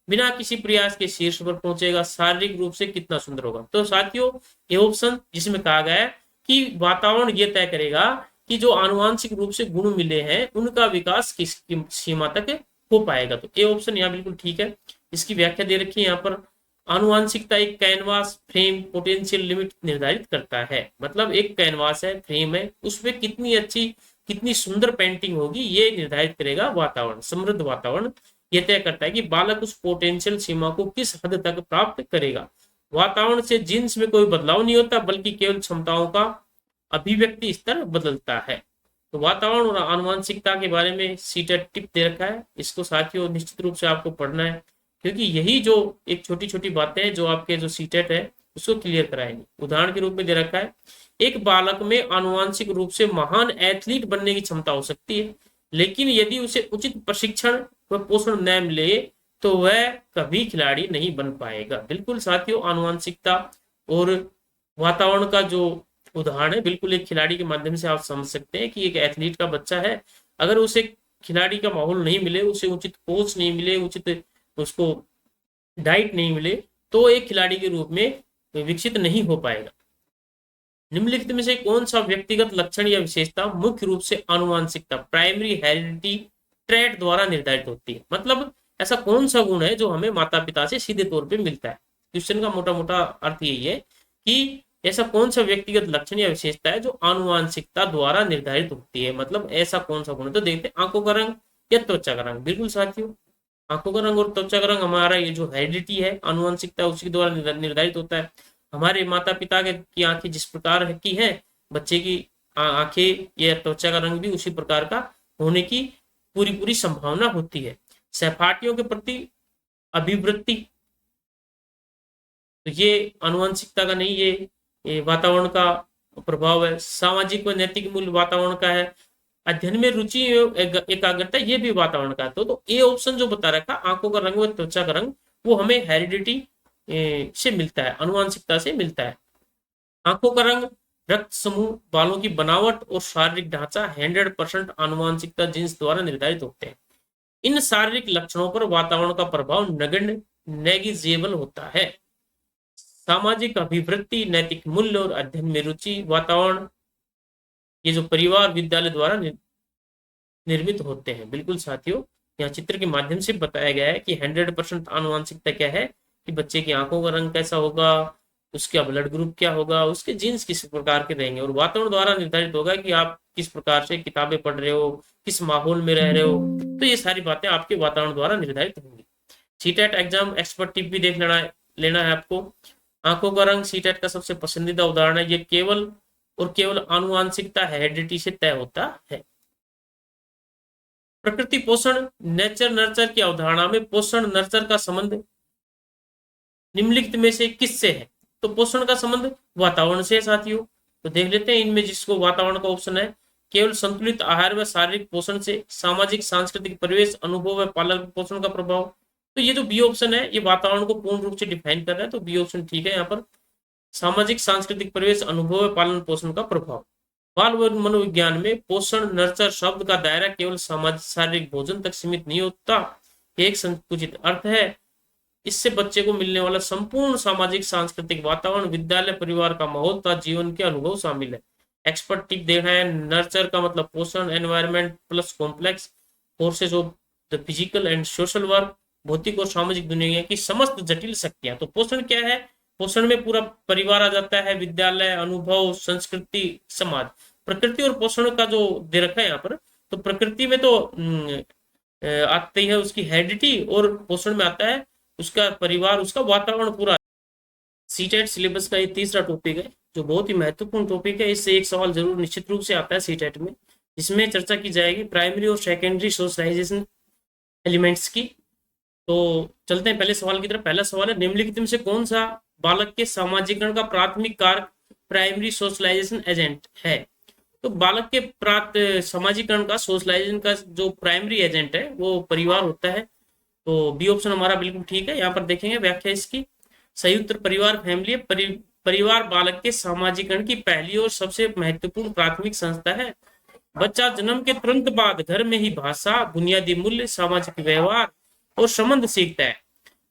A: बिना किसी प्रयास के शीर्ष पर पहुंचेगा, शारीरिक रूप से कितना सुंदर होगा। तो साथियों, ये ऑप्शन जिसमें कहा गया है कि वातावरण ये तय करेगा कि जो आनुवंशिक रूप से गुण मिले हैं उनका विकास किस सीमा तक हो पाएगा। तो ये ऑप्शन यहाँ बिल्कुल ठीक है। इसकी व्याख्या दे रखी है यहाँ पर, आनुवंशिकता एक कैनवास फ्रेम पोटेंशियल लिमिट निर्धारित करता है। मतलब एक कैनवास है, फ्रेम है, उसमें कितनी अच्छी कितनी सुंदर पेंटिंग होगी ये निर्धारित करेगा वातावरण। समृद्ध वातावरण यह तय करता है कि बालक उस पोटेंशियल सीमा को किस हद तक प्राप्त करेगा। वातावरण से जीन्स में कोई बदलाव नहीं होता, बल्कि केवल क्षमताओं का अभिव्यक्ति स्तर बदलता है। तो वातावरण और आनुवंशिकता के बारे में सीटेट टिप दे रखा है, इसको साथियों निश्चित रूप से आपको पढ़ना है, क्योंकि यही जो एक छोटी छोटी बातें हैं जो आपके जो सीटेट है उसको क्लियर कराएंगे। उदाहरण के रूप में दे रखा है, एक बालक में आनुवंशिक रूप से महान एथलीट बनने की क्षमता हो सकती है, लेकिन यदि उसे उचित प्रशिक्षण व पोषण न मिले तो वह कभी खिलाड़ी नहीं बन पाएगा। बिल्कुल साथियों, आनुवंशिकता और वातावरण का जो उदाहरण है बिल्कुल एक खिलाड़ी के माध्यम से आप समझ सकते हैं कि एक एथलीट का बच्चा है, अगर उसे खिलाड़ी का माहौल नहीं मिले, उसे उचित कोच नहीं मिले, उचित उसको डाइट नहीं मिले, तो एक खिलाड़ी के रूप में विकसित नहीं हो पाएगा। निम्नलिखित में से कौन सा व्यक्तिगत लक्षण या विशेषता मुख्य रूप से आनुवंशिकता प्राइमरी हेरिडिटी ट्रेट द्वारा निर्धारित होती है। मतलब ऐसा कौन सा गुण है जो हमें माता पिता से सीधे तौर पे मिलता है। क्वेश्चन का मोटा मोटा अर्थ यही है कि ऐसा कौन सा व्यक्तिगत लक्षण या विशेषता है जो आनुवंशिकता द्वारा निर्धारित होती है। मतलब ऐसा कौन सा गुण है, तो देखते हैं आंखों का रंग या त्वचा का रंग। बिल्कुल साथियों, आंखों का रंग और त्वचा का रंग हमारा ये जो हेरिडिटी है आनुवंशिकता उसके द्वारा निर्धारित होता है। हमारे माता पिता की आंखें जिस प्रकार की है, बच्चे की आंखें या त्वचा का रंग भी उसी प्रकार का होने की पूरी पूरी संभावना होती है। सहपाठियों के प्रति अभिवृत्ति, तो ये आनुवंशिकता का नहीं, ये वातावरण का प्रभाव है। सामाजिक व नैतिक मूल्य वातावरण का है। अध्ययन में रुचि एकाग्रता ये भी वातावरण का है। तो ये ऑप्शन जो बता रखा आंखों का रंग व त्वचा का रंग वो हमें हेरिडिटी से मिलता है, आनुवंशिकता से मिलता है। आंखों का रंग, रक्त समूह, बालों की बनावट और शारीरिक ढांचा 100% आनुवंशिकता जीन्स द्वारा निर्धारित होते हैं। इन शारीरिक लक्षणों पर वातावरण का प्रभाव नगण्य नेगिजेबल होता है। सामाजिक अभिवृत्ति, नैतिक मूल्य और अध्ययन में रुचि वातावरण ये जो परिवार विद्यालय द्वारा निर्मित होते हैं। बिल्कुल साथियों, यहाँ चित्र के माध्यम से बताया गया है कि 100% आनुवंशिकता क्या है कि बच्चे की आंखों का रंग कैसा होगा, उसका ब्लड ग्रुप क्या होगा, उसके जीन्स किस प्रकार के रहेंगे, और वातावरण द्वारा निर्धारित होगा कि आप किस प्रकार से किताबें पढ़ रहे हो, किस माहौल में रह रहे हो। तो ये सारी बातें आपके वातावरण द्वारा निर्धारित होंगी। सीटेट एग्जाम एक्सपर्ट टिप भी देख लेना है आपको। आंखों का रंग सीटेट का सबसे पसंदीदा उदाहरण है। ये केवल और केवल आनुवंशिकता हेरिडिटी से तय होता है। प्रकृति पोषण, नेचर नर्चर की अवधारणा में पोषण नर्चर का संबंध निम्नलिखित में से किससे है? तो पोषण का संबंध वातावरण से है साथियों। तो देख लेते हैं इनमें जिसको वातावरण का ऑप्शन है, केवल संतुलित आहार व शारीरिक पोषण से, सामाजिक सांस्कृतिक परिवेश, अनुभव व पालन पोषण का प्रभाव। तो ये जो बी ऑप्शन है ये वातावरण को पूर्ण रूप से डिफाइन कर रहा है, तो बी ऑप्शन ठीक है। यहाँ पर सामाजिक सांस्कृतिक परिवेश, अनुभव व पालन पोषण का प्रभाव। बाल व मनोविज्ञान में पोषण नर्चर शब्द का दायरा केवल सामाजिक शारीरिक भोजन तक सीमित नहीं होता, एक संकुचित अर्थ है। इससे बच्चे को मिलने वाला संपूर्ण सामाजिक सांस्कृतिक वातावरण, विद्यालय, परिवार का माहौल तथा जीवन के अनुभव शामिल है। एक्सपर्ट टिप देखना है, नर्चर का मतलब पोषण, environment plus complex forces of the physical and social work, भौतिक और सामाजिक दुनिया की समस्त जटिल शक्तियां। तो पोषण क्या है? पोषण में पूरा परिवार आ जाता है, विद्यालय, अनुभव, संस्कृति, समाज। प्रकृति और पोषण का जो दे रखा है यहाँ पर, तो प्रकृति में तो आती है उसकी हेरिडिटी, और पोषण में आता है उसका परिवार, उसका वातावरण पूरा। सीटेट सिलेबस का ये तीसरा टॉपिक है जो बहुत ही महत्वपूर्ण टॉपिक है। इससे एक सवाल जरूर निश्चित रूप से आता है सीटेट में, इसमें चर्चा की जाएगी प्राइमरी और सेकेंडरी सोशलाइजेशन एलिमेंट्स की। तो चलते हैं पहले सवाल की तरफ। पहला सवाल है, निम्नलिखित में से कौन सा बालक के सामाजिकरण का प्राथमिक कारक प्राइमरी सोशलाइजेशन एजेंट है? तो बालक के सामाजिकरण का, सोशलाइजेशन का जो प्राइमरी एजेंट है वो परिवार होता है। तो बी ऑप्शन हमारा बिल्कुल ठीक है। यहाँ पर देखेंगे व्याख्या इसकी, संयुक्त परिवार फैमिली परिवार बालक के सामाजिकरण की पहली और सबसे महत्वपूर्ण प्राथमिक संस्था है। बच्चा जन्म के तुरंत बाद घर में ही भाषा, बुनियादी मूल्य, सामाजिक व्यवहार और संबंध सीखता है।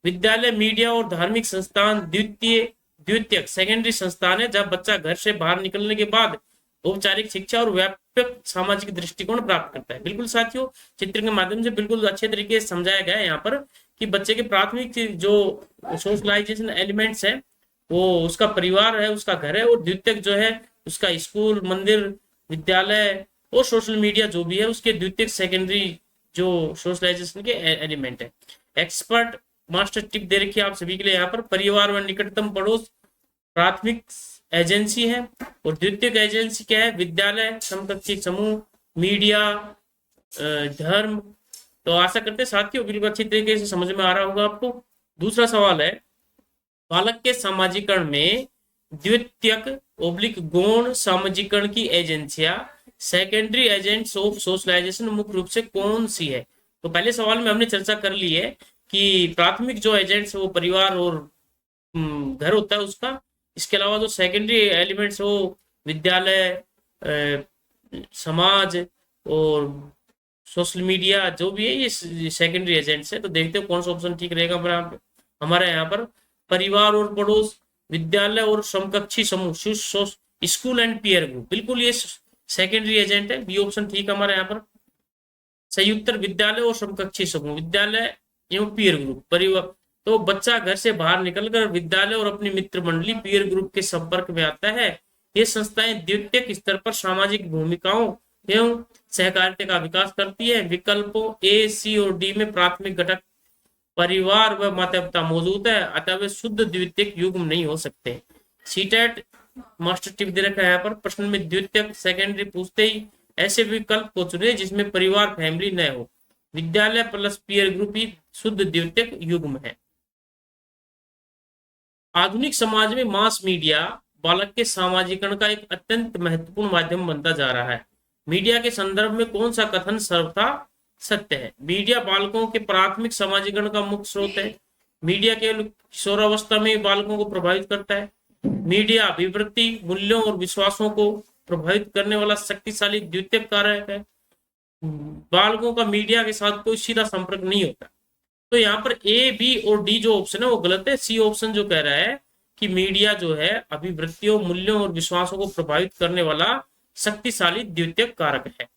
A: विद्यालय, मीडिया और धार्मिक संस्थान द्वितीयक सेकेंडरी संस्थान है, जहाँ बच्चा घर से बाहर निकलने के बाद औपचारिक शिक्षा और व्यापक सामाजिक दृष्टिकोण प्राप्त करता है। बिल्कुल साथियों, चित्र के माध्यम से बिल्कुल अच्छे तरीके से समझाया गया है यहाँ पर कि बच्चे के प्राथमिक जो सोशलाइजेशन एलिमेंट्स है वो उसका परिवार है, उसका घर है, और द्वितीयक जो है उसका स्कूल, मंदिर, विद्यालय और सोशल मीडिया जो भी है उसके द्वितीयक सेकेंडरी जो सोशलाइजेशन के एलिमेंट है। एक्सपर्ट मास्टर टिप दे रखी है आप सभी के लिए यहाँ पर, परिवार व निकटतम पड़ोस प्राथमिक एजेंसी है, और द्वितीयक एजेंसी क्या है? विद्यालय, समकक्षी समूह, मीडिया, धर्म। तो आशा करते हैं साथियों बिल्कुल अच्छी तरीके से समझ में आ रहा होगा आपको। दूसरा सवाल है, बालक के सामाजिकरण में द्वितीयक ओब्लिक गौण सामाजिकरण की एजेंसियां, सेकेंडरी एजेंट्स ऑफ सोशलाइजेशन मुख्य रूप से कौन सी है? तो पहले सवाल में हमने चर्चा कर ली है कि प्राथमिक जो एजेंट्स वो परिवार और घर होता है उसका। इसके अलावा जो सेकेंडरी एलिमेंट्स वो विद्यालय, समाज और सोशल मीडिया जो भी है, ये सेकेंडरी एजेंट्स है। तो देखते हो कौन सा ऑप्शन ठीक रहेगा हमारे यहाँ पर। परिवार और पड़ोस, विद्यालय और समकक्षी समूह, स्कूल एंड पीयर ग्रुप, बिल्कुल ये सेकेंडरी एजेंट है। बी ऑप्शन ठीक हमारे यहाँ पर। संयुक्त विद्यालय और समकक्षी समूह, विद्यालय एवं पीयर ग्रुप, परिवार। तो बच्चा घर से बाहर निकलकर विद्यालय और अपनी मित्र मंडली, पीयर ग्रुप के संपर्क में आता है। ये संस्थाएं द्वितीयक स्तर पर सामाजिक भूमिकाओं एवं सहकारिता का विकास करती है। विकल्पों ए, सी और डी में प्राथमिक घटक परिवार व माता पिता मौजूद है, अतः वे शुद्ध द्वितीयक युग्म नहीं हो सकते। सीटेट मास्टर टिप दे रखा है यहाँ पर, प्रश्न में द्वितीयक सेकेंडरी पूछते ही ऐसे विकल्प को चुने जिसमें परिवार फैमिली न हो। विद्यालय प्लस पीयर ग्रुप ही शुद्ध द्वितीयक युग्म है। आधुनिक समाज में मास मीडिया बालक के सामाजिकरण का एक अत्यंत महत्वपूर्ण माध्यम बनता जा रहा है। मीडिया के संदर्भ में कौन सा कथन सर्वथा सत्य है? मीडिया बालकों के प्राथमिक सामाजिकरण का मुख्य स्रोत है। मीडिया केवल किशोरावस्था में बालकों को प्रभावित करता है। मीडिया विवृत्ति, मूल्यों और विश्वासों को प्रभावित करने वाला शक्तिशाली द्वितीयक कारक है। बालकों का मीडिया के साथ कोई सीधा संपर्क नहीं होता। तो यहाँ पर ए, बी और डी जो ऑप्शन है वो गलत है। सी ऑप्शन जो कह रहा है कि मीडिया जो है अभिवृत्तियों, मूल्यों और विश्वासों को प्रभावित करने वाला शक्तिशाली द्वितीयक कारक है।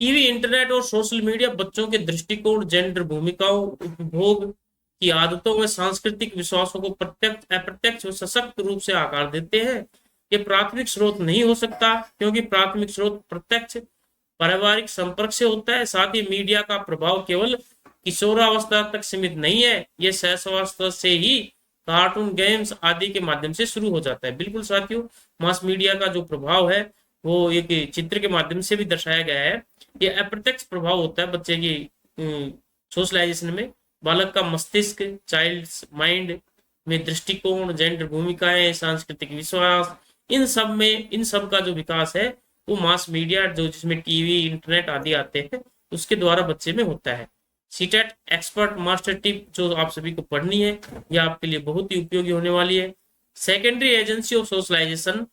A: टीवी, इंटरनेट और सोशल मीडिया बच्चों के दृष्टिकोण, जेंडर भूमिकाओं, उपभोग की आदतों में सांस्कृतिक विश्वासों को प्रत्यक्ष, अप्रत्यक्ष और सशक्त रूप से आकार देते हैं। ये प्राथमिक स्रोत नहीं हो सकता क्योंकि प्राथमिक स्रोत प्रत्यक्ष पारिवारिक संपर्क से होता है। साथ ही मीडिया का प्रभाव केवल किशोरावस्था तक सीमित नहीं है, ये शैशवावस्था से ही कार्टून, गेम्स आदि के माध्यम से शुरू हो जाता है। बिल्कुल साथियों, मास मीडिया का जो प्रभाव है वो एक चित्र के माध्यम से भी दर्शाया गया है। ये अप्रत्यक्ष प्रभाव होता है बच्चे की सोशलाइजेशन में। बालक का मस्तिष्क, चाइल्ड माइंड में दृष्टिकोण, जेंडर भूमिकाएं, सांस्कृतिक विश्वास, इन सब का जो विकास है वो मास मीडिया जो जिसमें टीवी, इंटरनेट आदि आते हैं उसके द्वारा बच्चे में होता है। सीटेट एक्सपर्ट मास्टर टिप जो आप सभी को पढ़नी है, यह आपके लिए बहुत ही उपयोगी होने वाली है। सेकेंडरी एजेंसी ऑफ सोशलाइजेशन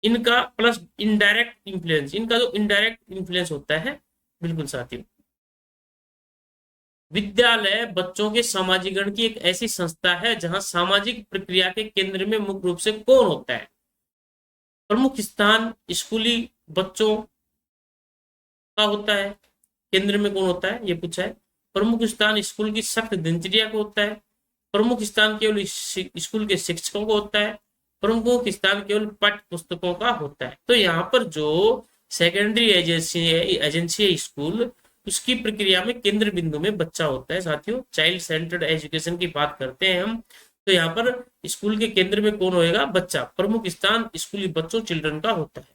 A: इनका प्लस इनडायरेक्ट इन्फ्लुएंस, इनका जो इनडायरेक्ट इन्फ्लुएंस होता है, बिल्कुल साथियों, विद्यालय बच्चों के समाजीकरण की एक ऐसी संस्था है जहां सामाजिक प्रक्रिया के केंद्र में मुख्य रूप से कौन होता है? प्रमुख स्थान स्कूली बच्चों का होता है। केंद्र में कौन होता है ये पूछा है। प्रमुख स्थान स्कूल की सख्त दिनचर्या को होता है। प्रमुख स्थान केवल स्कूल के शिक्षकों को होता है। प्रमुख स्थान केवल पाठ्य पुस्तकों का होता है। तो यहाँ पर जो सेकेंडरी एजेंसी है स्कूल, उसकी प्रक्रिया में केंद्र बिंदु में बच्चा होता है साथियों। चाइल्ड सेंटर्ड एजुकेशन की बात करते हैं हम, तो यहाँ पर स्कूल के केंद्र में कौन होएगा? बच्चा। प्रमुख स्थान स्कूली बच्चों, चिल्ड्रन का होता है।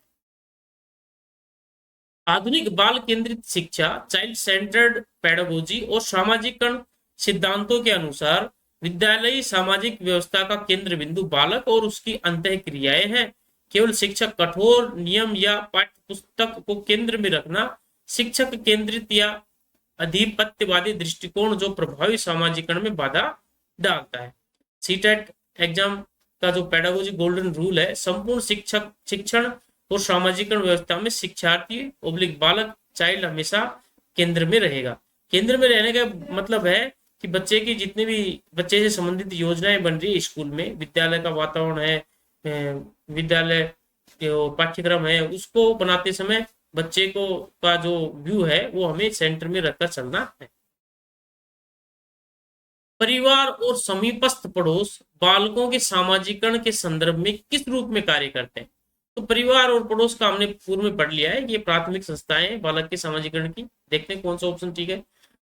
A: आधुनिक बाल केंद्रित शिक्षा, चाइल्ड सेंटर्ड पेडागोजी और सामाजिकरण सिद्धांतों के अनुसार विद्यालयी सामाजिक व्यवस्था का केंद्र बिंदु बालक और उसकी अंतः क्रियाएं हैं। केवल शिक्षक कठोर नियम या पाठ्य पुस्तक को केंद्र में रखना शिक्षक केंद्रित या अधिपत्यवादी दृष्टिकोण जो प्रभावी सामाजिकरण में बाधा डालता है। सीटेट एग्जाम का जो पेडागोजी गोल्डन रूल है, संपूर्ण शिक्षक शिक्षण और सामाजिकरण व्यवस्था में शिक्षार्थी ओब्लिक बालक चाइल्ड हमेशा केंद्र में रहेगा। केंद्र में रहने का मतलब है कि बच्चे की जितनी भी बच्चे से संबंधित योजनाएं बन रही है स्कूल में, विद्यालय का वातावरण है, विद्यालय पाठ्यक्रम है, उसको बनाते समय बच्चे को का जो व्यू है वो हमें सेंटर में रखकर चलना है। परिवार और समीपस्थ पड़ोस बालकों के सामाजिकरण के संदर्भ में किस रूप में कार्य करते हैं? तो परिवार और पड़ोस का हमने पूर्व में पढ़ लिया है। ये प्राथमिक संस्थाएं बालक के सामाजिकरण की। देखते हैं कौन सा ऑप्शन ठीक है।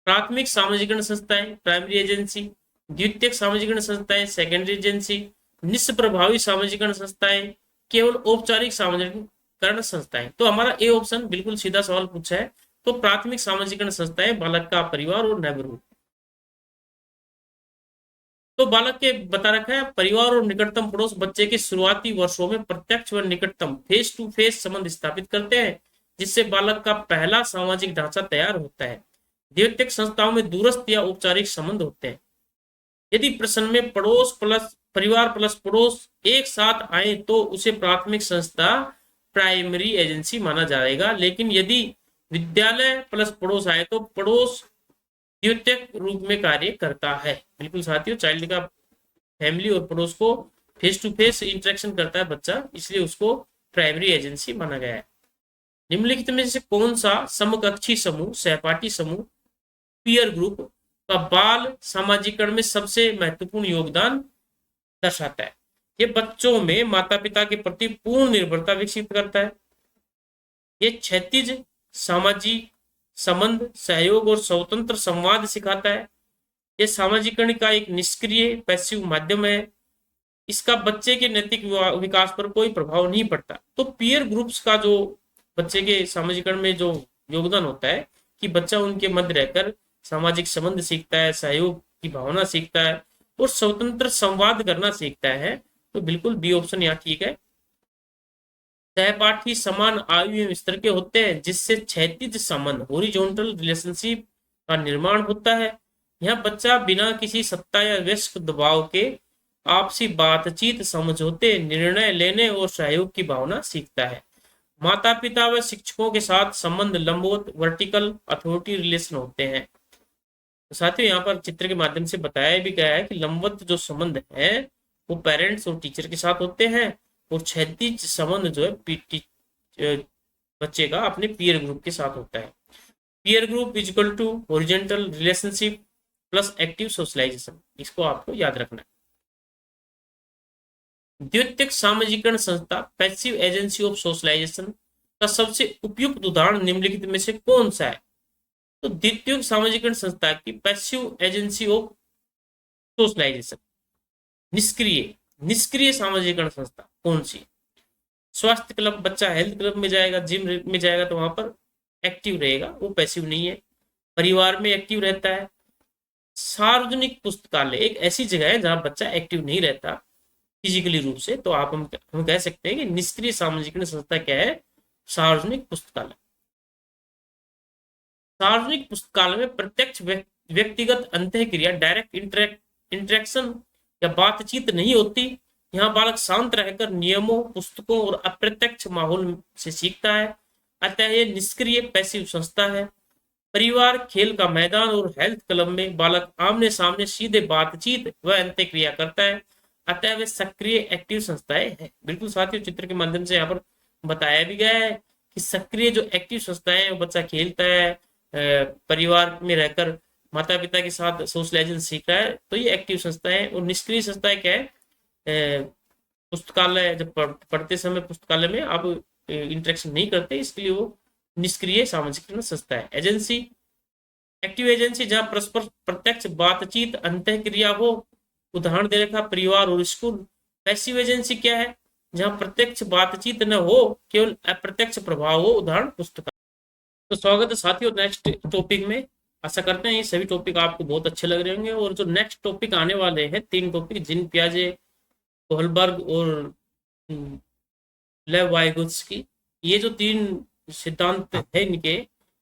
A: प्राथमिक सामाजिकरण संस्थाएं प्राइमरी एजेंसी, द्वितीयक सामाजिकरण संस्थाएं सेकेंडरी एजेंसी, निष्प्रभावी सामाजिकरण संस्थाएं, केवल औपचारिक सामाजिकरण संस्थाएं। तो हमारा ए ऑप्शन बिल्कुल सीधा सवाल पूछा है, तो प्राथमिक सामाजिकरण संस्थाएं बालक का परिवार और नेबरहुड। तो बालक के बता रखा है परिवार और निकटतम पड़ोस बच्चे के शुरुआती वर्षों में प्रत्यक्ष व निकटतम फेस टू फेस संबंध स्थापित करते हैं, जिससे बालक का पहला सामाजिक ढांचा तैयार होता है। द्वितीयक संस्थाओं में दूरस्थ या औपचारिक संबंध होते हैं। यदि प्रश्न में पड़ोस प्लस परिवार प्लस पड़ोस एक साथ आए तो उसे प्राथमिक संस्था प्राइमरी एजेंसी माना जाएगा, लेकिन यदि विद्यालय प्लस पड़ोस आए तो पड़ोस द्वितीयक रूप में कार्य करता है। बिल्कुल साथियों, चाइल्ड का फैमिली और पड़ोस को फेस टू फेस इंटरेक्शन करता है बच्चा, इसलिए उसको प्राइमरी एजेंसी माना गया है। निम्नलिखित में से कौन सा समकक्षी समूह, सहपाठी समूह, पीयर ग्रुप का बाल सामाजिकरण में सबसे महत्वपूर्ण योगदान दर्शाता है? ये बच्चों में माता पिता के प्रति पूर्ण निर्भरता विकसित करता है। ये क्षैतिज सामाजिक संबंध, सहयोग और स्वतंत्र संवाद सिखाता है। यह सामाजिकरण का एक निष्क्रिय पैसिव माध्यम है। इसका बच्चे के नैतिक विकास पर कोई प्रभाव नहीं पड़ता। तो पीयर ग्रुप्स का जो बच्चे के सामाजिकरण में जो योगदान होता है कि बच्चा उनके मध्य रहकर सामाजिक संबंध सीखता है, सहयोग की भावना सीखता है और स्वतंत्र संवाद करना सीखता है। तो बिल्कुल बी ऑप्शन यहाँ ठीक है। सहपाठी समान आयु एवं स्तर के होते हैं, जिससे क्षैतिज संबंध हॉरिजॉन्टल रिलेशनशिप का निर्माण होता है। यह बच्चा बिना किसी सत्ता या वयस्क दबाव के आपसी बातचीत, समझौते, निर्णय लेने और सहयोग की भावना सीखता है। माता पिता व शिक्षकों के साथ संबंध लंबवत वर्टिकल अथॉरिटी रिलेशन होते हैं। तो साथियों यहाँ पर चित्र के माध्यम से बताया भी गया है कि लंबवत जो संबंध है वो पेरेंट्स और टीचर के साथ होते हैं, और क्षैतिज संबंध जो है बच्चे का अपने पीयर ग्रुप के साथ होता है। Peer group is equal to horizontal relationship plus active socialisation, इसको आपको याद रखना है। द्वितीयक सामाजिकरण संस्था पैसिव एजेंसी ऑफ सोशलाइजेशन का सबसे उपयुक्त उदाहरण निम्नलिखित में से कौन सा है? तो द्वितीयक सामाजिकरण संस्था की पैसिव एजेंसी ऑफ सोशलाइजेशन, निष्क्रिय सामाजिकरण संस्था कौन सी? स्वास्थ्य क्लब, बच्चा हेल्थ क्लब में जाएगा, जिम में जाएगा तो वहां पर एक्टिव रहेगा, वो पैसिव नहीं है। परिवार में एक्टिव रहता है। सार्वजनिक पुस्तकालय एक ऐसी जगह है जहां बच्चा एक्टिव नहीं रहता फिजिकली रूप से, तो आप हम कह सकते हैं कि निष्क्रिय सामाजिकरण संस्था क्या है? सार्वजनिक पुस्तकालय। सार्वजनिक पुस्तकालय में प्रत्यक्ष व्यक्तिगत अंतःक्रिया, डायरेक्ट इंटरेक्शन या बातचीत नहीं होती। यहाँ बालक शांत रहकर नियमों, पुस्तकों और अप्रत्यक्ष माहौल से सीखता है, अतः यह निष्क्रिय पैसिव संस्था है। परिवार, खेल का मैदान और हेल्थ क्लब में बालक आमने सामने सीधे बातचीत व अंत्यक्रिया करता है, अतः वे सक्रिय एक्टिव संस्थाएं हैं। बिल्कुल साथियों, चित्र के माध्यम से यहाँ पर बताया भी गया है कि सक्रिय जो एक्टिव संस्थाएं हैं, बच्चा खेलता है, परिवार में रहकर माता पिता के साथ सोशलाइजेशन सीख रहा है, तो ये एक्टिव संस्थाएं हैं। और निष्क्रिय संस्थाएं क्या है, पुस्तकालय, जब पढ़ते समय पुस्तकालय में आप इंटरेक्शन नहीं करते, इसलिए वो निष्क्रिय सामाजिक संस्था है। एजेंसी, एक्टिव एजेंसी जहां परस्पर प्रत्यक्ष बातचीत, अंतःक्रिया हो, उदाहरण दे रखा परिवार और स्कूल। पैसिव एजेंसी क्या है, जहां प्रत्यक्ष बातचीत न हो, केवल अप्रत्यक्ष प्रभाव हो, उदाहरण पुस्तक। तो स्वागत है साथियों नेक्स्ट टॉपिक में। आशा करते हैं ये सभी टॉपिक आपको बहुत अच्छे लग रहे होंगे। और जो नेक्स्ट टॉपिक आने वाले हैं, 3 टॉपिक, जीन पियाजे, कोहलबर्ग और लेव वाइगोत्स्की, ये जो 3 सिद्धांत है इनके,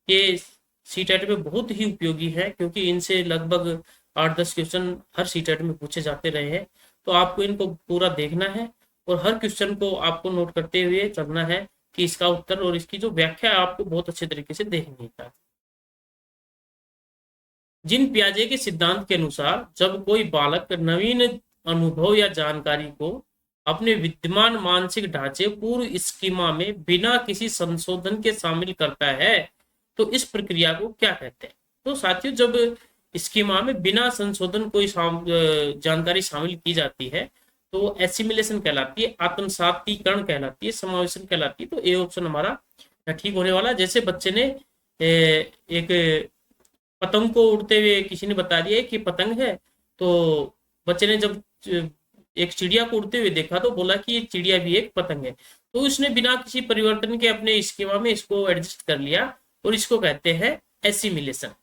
A: ये सीटेट में बहुत ही उपयोगी है, क्योंकि इनसे लगभग 8-10 क्वेश्चन हर सीटेट में पूछे जाते रहे हैं। तो आपको इनको पूरा देखना है और हर क्वेश्चन को आपको नोट करते हुए चलना है कि इसका उत्तर और इसकी जो व्याख्या है आपको बहुत अच्छे तरीके से देखनी है। जीन पियाजे के सिद्धांत के अनुसार जब कोई बालक नवीन अनुभव या जानकारी को अपने विद्यमान मानसिक ढांचे, पूर्व स्कीमा में बिना किसी संशोधन के शामिल करता है, तो इस प्रक्रिया को क्या कहते हैं? तो साथियों, जब स्कीमा में बिना संशोधन कोई जानकारी शामिल की जाती है, तो एसिमिलेशन कहलाती है, आत्मसातीकरण कहलाती है, समावेशन कहलाती है। तो ए ऑप्शन हमारा ठीक होने वाला। जैसे बच्चे ने एक पतंग को उड़ते हुए, किसी ने बता दिया कि पतंग है, तो बच्चे ने जब एक चिड़िया को उड़ते हुए देखा तो बोला कि ये चिड़िया भी एक पतंग है। तो उसने बिना किसी परिवर्तन के अपने स्कीमा में इसको एडजस्ट कर लिया, और इसको कहते हैं एसिमिलेशन।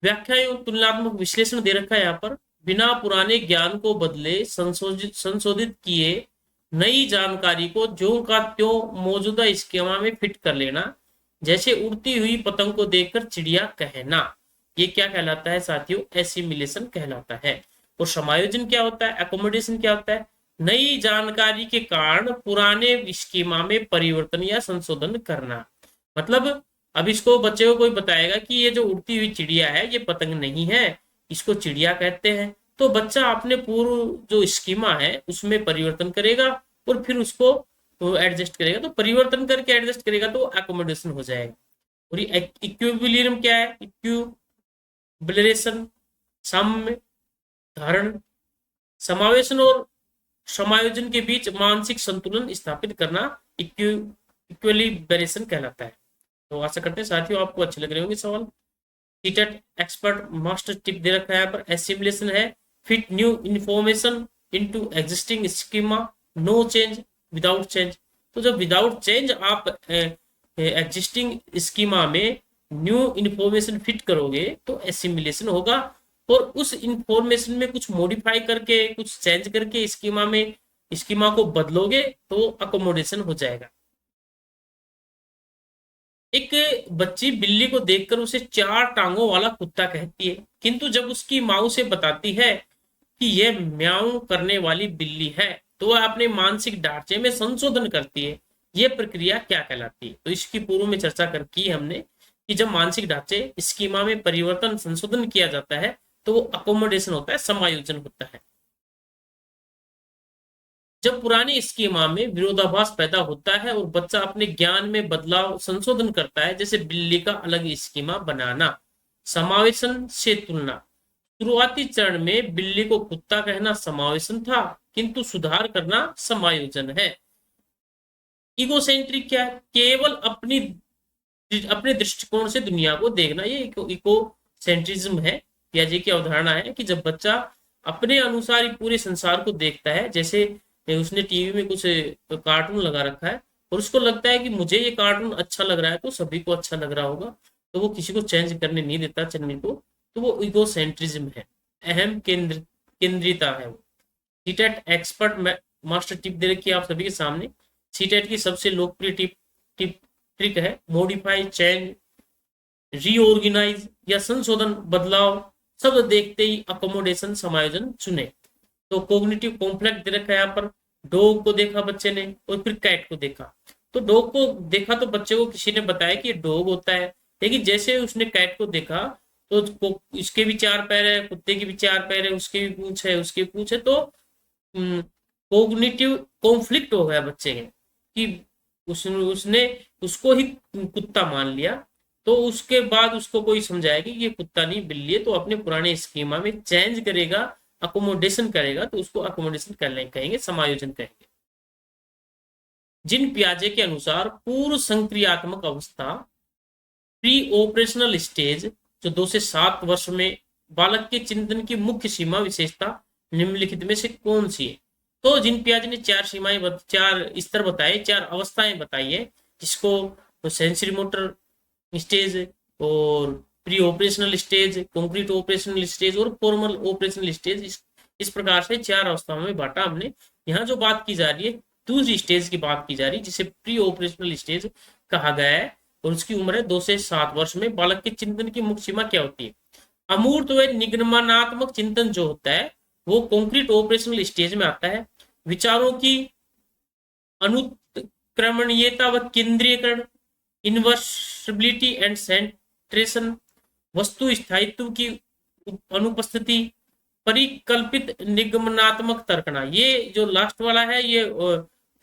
A: व्याख्या एवं तुलनात्मक विश्लेषण दे रखा है यहाँ पर। बिना पुराने ज्ञान को बदले संशोधित किए नई जानकारी को ज्यों का त्यों मौजूदा स्कीमा में फिट कर लेना, जैसे उड़ती हुई पतंग को देखकर चिड़िया कहना, ये क्या कहलाता है साथियों? एसिमिलेशन कहलाता है। और समायोजन क्या होता है, एकोमोडेशन क्या होता है? नई जानकारी के कारण पुराने स्कीमा में परिवर्तन या संशोधन करना। मतलब अब इसको बच्चे को कोई बताएगा कि ये जो उड़ती हुई चिड़िया है ये पतंग नहीं है, इसको चिड़िया कहते हैं, तो बच्चा अपने पूर्व जो स्कीमा है उसमें परिवर्तन करेगा और फिर उसको तो एडजस्ट करेगा। तो परिवर्तन करके एडजस्ट करेगा तो एकोमोडेशन हो जाएगा। और ये इक्विलिब्रियम क्या है? इक्विलिब्रेशन, साम्य, धारण, समावेशन और समायोजन के बीच मानसिक संतुलन स्थापित करना इक्विलिब्रेशन कहलाता है। तो आशा करते हैं साथियों आपको अच्छे लग रहे होंगे सवाल। सीटेट एक्सपर्ट मास्टर टिप दे रखा है यहाँ पर। एसिमिलेशन है, fit new information into existing schema, no change, without change. तो जब विदाउट चेंज आप एग्जिस्टिंग स्कीमा में न्यू इंफॉर्मेशन फिट करोगे तो एसिमिलेशन होगा, और उस इंफॉर्मेशन में कुछ मॉडिफाई करके, कुछ चेंज करके स्कीमा को बदलोगे तो अकोमोडेशन हो जाएगा। एक बच्ची बिल्ली को देखकर उसे 4 टांगों वाला कुत्ता कहती है, किंतु जब उसकी माँ उसे बताती है कि यह म्याऊं करने वाली बिल्ली है, तो वह अपने मानसिक ढांचे में संशोधन करती है। यह प्रक्रिया क्या कहलाती है? तो इसकी पूर्व में चर्चा की हमने कि जब मानसिक ढांचे स्कीमा में परिवर्तन, संशोधन किया जाता है तो वो अकोमोडेशन होता है, समायोजन होता है। जब पुरानी स्कीमा में विरोधाभास पैदा होता है और बच्चा अपने ज्ञान में बदलाव, संशोधन करता है, जैसे बिल्ली का अलग स्कीमा बनाना। समावेशन से तुलना, शुरुआती चरण में बिल्ली को कुत्ता कहना समावेशन था, किंतु सुधार करना समायोजन है। इगोसेंट्रिक क्या है? केवल अपने दृष्टिकोण से दुनिया को देखना, ये इकोसेंट्रिज्म है। पियाजे की अवधारणा है कि जब बच्चा अपने अनुसार ही पूरे संसार को देखता है, जैसे उसने टीवी में कुछ कार्टून लगा रखा है और उसको लगता है कि मुझे ये कार्टून अच्छा लग रहा है तो सभी को अच्छा लग रहा होगा, तो वो किसी को चेंज करने नहीं देता चैनल को, तो वो इगोसेंट्रिज्म है, अहम केंद्रिता है वो। सीटेट एक्सपर्ट मास्टर टिप दे रखी है आप सभी के सामने। सीटेट की सबसे लोकप्रिय ट्रिक है मॉडिफाई, चेंज, रीऑर्गेनाइज या संशोधन, बदलाव, शब्द देखते ही अकोमोडेशन समायोजन चुने। तो कोग्निटिव कॉम्प्लेक्स दे रखा है यहाँ पर। डॉग को देखा बच्चे ने और फिर कैट को देखा। तो डॉग को देखा तो बच्चे को किसी ने बताया कि ये डॉग होता है, लेकिन जैसे उसने कैट को देखा तो इसके भी 4 पैर है, कुत्ते की भी 4 पैर है, उसके भी पूंछ है, उसके पूंछ है। तो कोग्निटिव कॉन्फ्लिक्ट हो गया बच्चे के कि उसने उसको ही कुत्ता मान लिया। तो उसके बाद उसको कोई समझाया कि ये कुत्ता नहीं बिल्ली है, तो अपने पुराने स्कीमा में चेंज करेगा, अकोमोडेशन करेगा, तो उसको अकोमोडेशन करने कहेंगे, समायोजन कहेंगे। जिन पियाजे के अनुसार पूर्व संक्रियात्मक अवस्था प्री ऑपरेशनल स्टेज जो 2 से 7 वर्ष में बालक के चिंतन की मुख्य सीमा विशेषता निम्नलिखित में से कौन सी है? तो जिन पियाजे ने 4 सीमाएं 4 स्तर बताए, 4 अवस्थाएं बताई है, जिसको तो सेंसरी मोटर स्टेज और pre operational stage, concrete operational stage और फॉर्मल ऑपरेशनल स्टेज, इस प्रकार से 4 अवस्थाओं में बांटा हमने। यहाँ जो बात की जा रही है दूसरी स्टेज की बात की जा रही है, जिसे प्री ऑपरेशनल स्टेज कहा गया है, और उसकी उम्र है 2 से 7 वर्ष में। बालक के चिंतन की मुख्य सीमा क्या होती है? अमूर्त व निगमनात्मक चिंतन जो होता है वो कंक्रीट ऑपरेशनल स्टेज में आता है। विचारों की अनुक्रमणीयता व केंद्रीयकरण, इन्वर्सिबिलिटी एंड सेंट्रेशन, वस्तु स्थायित्व की अनुपस्थिति, परिकल्पित निगमनात्मक तर्कना। ये जो लास्ट वाला है ये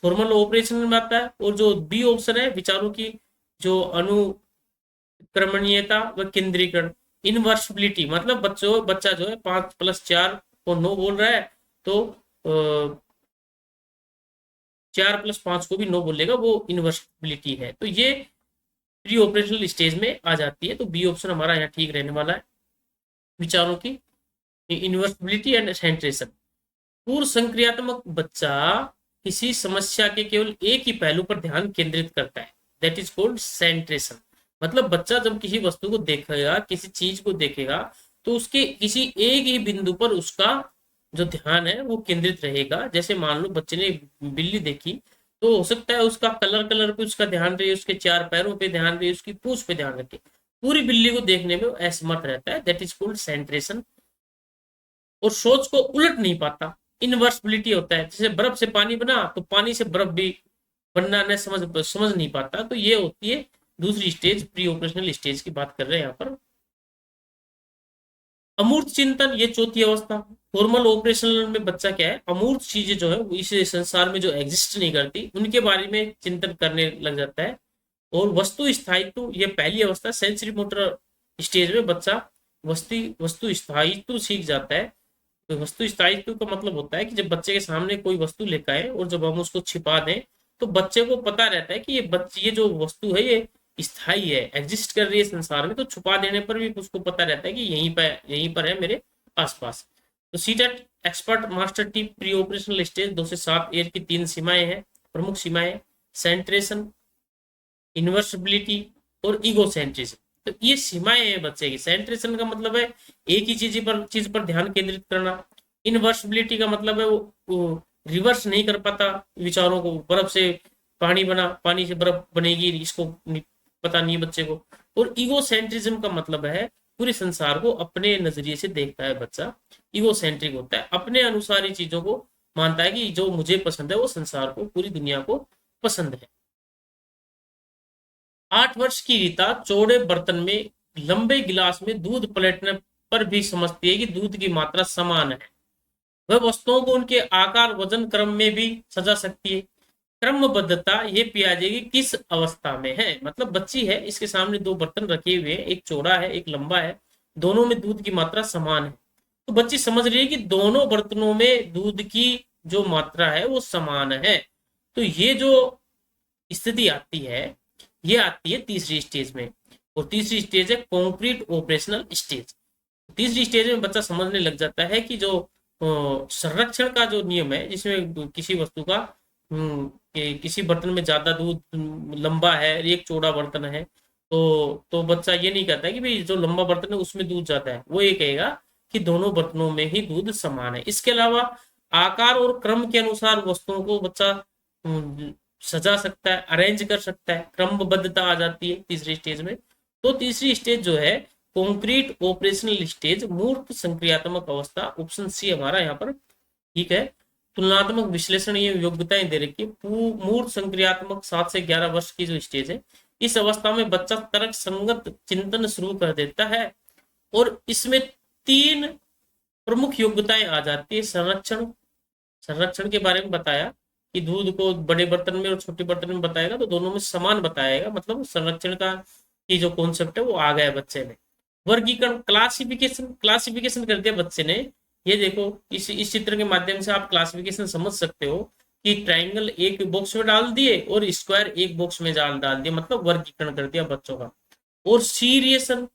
A: फॉर्मल ऑपरेशन में आता है, और जो बी ऑप्शन है विचारों की जो अनुक्रमणीयता व केंद्रीकरण, इनवर्सिबिलिटी मतलब बच्चा जो है 5+4 को 9 बोल रहा है, तो 4+5 को भी 9 बोलेगा, वो इनवर्सिबिलिटी है। तो ये प्री ऑपरेशनल स्टेज में आ जाती है। तो बी ऑप्शन हमारा यहाँ ठीक रहने वाला है, विचारों की इन्वर्सिबिलिटी एंड सेंट्रेशन। पूर्व संक्रियात्मक बच्चा किसी समस्या के केवल एक ही पहलू पर ध्यान केंद्रित करता है, दैट इज कॉल्ड सेंट्रेशन। मतलब बच्चा जब किसी वस्तु को देखेगा, किसी चीज को देखेगा, तो उसके किसी एक ही बिंदु पर उसका जो ध्यान है वो केंद्रित रहेगा। जैसे मान लो बच्चे ने बिल्ली देखी, तो हो सकता है उसका कलर पे उसका ध्यान रहे, उसके 4 पैरों पे ध्यान रहे, उसकी पूंछ पे ध्यान रखे, पूरी बिल्ली को देखने में असमर्थ रहता है, दैट इज कॉल्ड सेंट्रेशन। और सोच को उलट नहीं पाता, इनवर्सिबिलिटी होता है। जैसे बर्फ से पानी बना, तो पानी से बर्फ भी बनना न समझ नहीं पाता। तो ये होती है दूसरी स्टेज, प्री ऑपरेशनल स्टेज की बात कर रहे हैं यहाँ पर। अमूर्त चिंतन, ये चौथी अवस्था। फॉर्मल ऑपरेशनल में बच्चा क्या है, अमूर्त चीजें जो है इस संसार में जो एग्जिस्ट नहीं करती उनके बारे में चिंतन करने लग जाता है। और वस्तु स्थायित्व, ये पहली अवस्था। सेंसरी मोटर स्टेज में बच्चा वस्तु स्थायित्व सीख जाता है। तो वस्तु स्थायित्व का मतलब होता है कि जब बच्चे के सामने कोई वस्तु लेकर आए और जब हम उसको छिपा दें, तो बच्चे को पता रहता है कि ये जो वस्तु है ये स्थायी है, एग्जिस्ट कर रही है संसार में। तो छुपा देने पर भी उसको पता रहता है कि यहीं पर है मेरे आसपास। तो CTET expert master T pre operational stage 2 से 7 एज की 3 सीमाएं हैं, प्रमुख सीमाएं, सेंट्रेशन, इन्वर्सिबिलिटी और ईगोसेंट्रिज्म। तो ये सीमाएं हैं बच्चे की। सेंट्रेशन का मतलब है एक ही चीज पर ध्यान केंद्रित करना। इनवर्सिबिलिटी का मतलब है वो रिवर्स नहीं कर पाता विचारों को। बर्फ से पानी बना, पानी से बर्फ बनेगी, इसको पता नहीं बच्चे को। और ईगोसेंट्रिज्म का मतलब है पूरे संसार को अपने नजरिए से देखता है बच्चा, ईगोसेंट्रिक होता है, अपने अनुसार ही चीजों को मानता है कि जो मुझे पसंद है वो संसार को, पूरी दुनिया को पसंद है। 8 वर्ष की रीता चौड़े बर्तन में लंबे गिलास में दूध पलटने पर भी समझती है कि दूध की मात्रा समान है। वह वस्तुओं को उनके आकार वजन क्रम में भी सजा सकती है। क्रमबद्धता ये पियाजे की किस अवस्था में है? मतलब बच्ची है, इसके सामने 2 बर्तन रखे हुए हैं, एक चौड़ा है एक लंबा है, दोनों में दूध की मात्रा समान है। तो बच्ची समझ रही है कि दोनों बर्तनों में दूध की जो मात्रा है वो समान है। तो ये जो स्थिति आती है ये आती है तीसरी स्टेज में, और तीसरी स्टेज है कॉन्क्रीट ऑपरेशनल स्टेज। तीसरी स्टेज में बच्चा समझने लग जाता है कि जो संरक्षण का जो नियम है, जिसमें किसी वस्तु का किसी बर्तन में ज्यादा दूध लंबा है, एक चौड़ा बर्तन है, तो बच्चा ये नहीं कहता है कि भाई जो लंबा बर्तन है उसमें दूध ज्यादा है, वो ये कहेगा कि दोनों बर्तनों में ही दूध समान है। इसके अलावा आकार और क्रम के अनुसार वस्तुओं को बच्चा सजा सकता है, अरेंज कर सकता है, क्रमबद्धता आ जाती है तीसरी स्टेज में। तो तीसरी स्टेज जो है कॉन्क्रीट ऑपरेशनल स्टेज, मूर्त संक्रियात्मक अवस्था, ऑप्शन सी हमारा यहाँ पर ठीक है। तुलनात्मक विश्लेषण, ये योग्यताएं दे रखी है। मूर्त संक्रियात्मक 7 से 11 वर्ष की जो स्टेज है, इस अवस्था में बच्चा तर्क संगत चिंतन शुरू कर देता है और इसमें 3 प्रमुख योग्यताएं आ जाती है। संरक्षण, संरक्षण के बारे में बताया कि दूध को बड़े बर्तन में और छोटे बर्तन में बताएगा तो दोनों में समान बताएगा, मतलब संरक्षण का की जो कॉन्सेप्ट है वो आ गया बच्चे में। वर्गीकरण, क्लासिफिकेशन, क्लासिफिकेशन कर दिया बच्चे ने। ये देखो इस चित्र के माध्यम से आप क्लासिफिकेशन समझ सकते हो कि ट्राइंगल एक बॉक्स में डाल दिए और स्क्वायर एक बॉक्स में डाल दिए, मतलब वर्गीकरण कर दिया बच्चों का। और सीरियसन,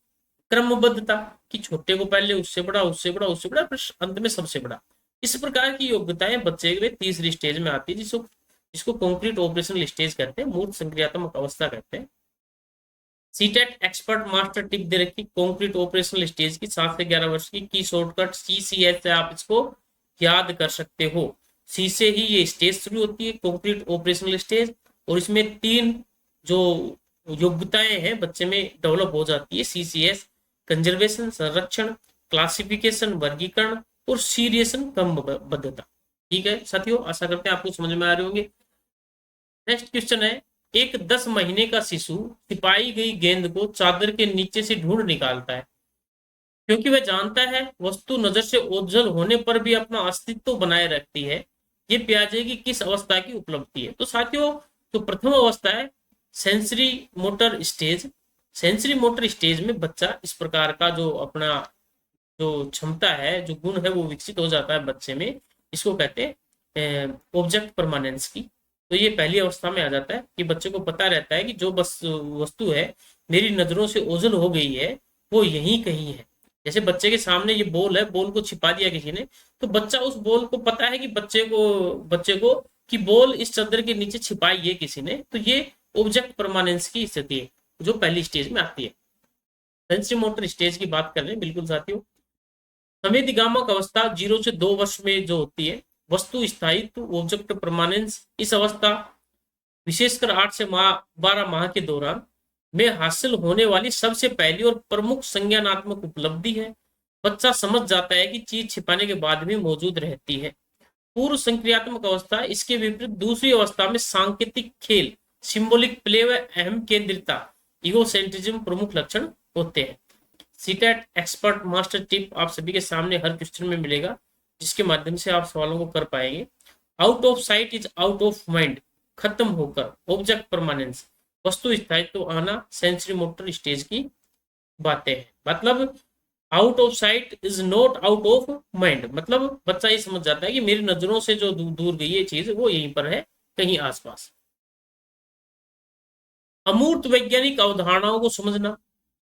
A: क्रमबद्धता, कि छोटे को पहले उससे बड़ा, उससे बड़ा, उससे बड़ा, फिर अंत में सबसे बड़ा। इस प्रकार की योग्यताएं बच्चे में तीसरी स्टेज में आती है, जिसको कॉन्क्रीट ऑपरेशनल स्टेज कहते हैं, मूर्त संक्रियात्मक अवस्था कहते हैं। सीटेट एक्सपर्ट मास्टर टिप दे रखी कॉन्क्रीट ऑपरेशनल स्टेज की, 7 से 11 वर्ष की शॉर्टकट CCS से आप इसको याद कर सकते हो। सी से ही ये स्टेज शुरू होती है, कॉन्क्रीट ऑपरेशनल स्टेज, और इसमें 3 जो योग्यताएं हैं बच्चे में डेवलप हो जाती है। CCS कंजर्वेशन, संरक्षण, क्लासिफिकेशन वर्गीकरण, और सीरियसन क्रमबद्धता। ठीक है साथियों, आशा करते हैं आपको समझ में आ रहे होंगे। नेक्स्ट क्वेश्चन है, एक 10 महीने का शिशु छिपाई गई गेंद को चादर के नीचे से ढूंढ निकालता है, क्योंकि वह जानता है वस्तु नजर से ओझल होने पर भी अपना अस्तित्व बनाए रखती है। ये पियाजे की किस अवस्था की उपलब्धि है? तो साथियों, जो प्रथम अवस्था है sensory motor stage, sensory motor stage में बच्चा इस प्रकार का जो अपना जो क्षमता है, जो गुण है वो विकसित हो जाता है बच्चे में। इसको कहते हैं ऑब्जेक्ट परमानेंस की। तो ये पहली अवस्था में आ जाता है कि बच्चे को पता रहता है कि जो बस वस्तु है मेरी नजरों से ओझल हो गई है वो यहीं कहीं है। जैसे बच्चे के सामने ये बॉल है, बॉल को छिपा दिया किसी ने, तो बच्चा उस बॉल को पता है कि बच्चे को कि बॉल इस चादर के नीचे छिपाई है किसी ने। तो ये ऑब्जेक्ट परमानेंस की स्थिति है जो पहली स्टेज में आती है। सेंसरी मोटर स्टेज की बात कर रहे हैं बिल्कुल साथियों। संवेदीगामक अवस्था 0 से 2 वर्ष में जो होती है, वस्तु स्थायित्व ऑब्जेक्ट परमानेंस, इस अवस्था विशेषकर 8 से 12 माह के दौरान में हासिल होने वाली सबसे पहली और प्रमुख संज्ञानात्मक उपलब्धि है। बच्चा समझ जाता है कि चीज छिपाने के बाद भी मौजूद रहती है। पूर्व संक्रियात्मक अवस्था, इसके विपरीत दूसरी अवस्था में सांकेतिक खेल, सिंबॉलिक प्ले व अहम केंद्रिता, इगोसेंट्रिज्म प्रमुख लक्षण होते हैं। सीटेट एक्सपर्ट मास्टर टिप आप सभी के सामने हर क्वेश्चन में मिलेगा, जिसके माध्यम से आप सवालों को कर पाएंगे। Out of site is out of mind, खत्म होकर, ऑब्जेक्ट परमानेंस, वस्तु स्थायित्व आना, सेंसरी मोटर स्टेज की बातें हैं। मतलब out of site is not out of mind, मतलब बच्चा ये समझ जाता है कि मेरी नजरों से जो दूर गई है चीज वो यहीं पर है, कहीं आसपास। अमूर्त वैज्ञानिक अवधारणाओं को समझना,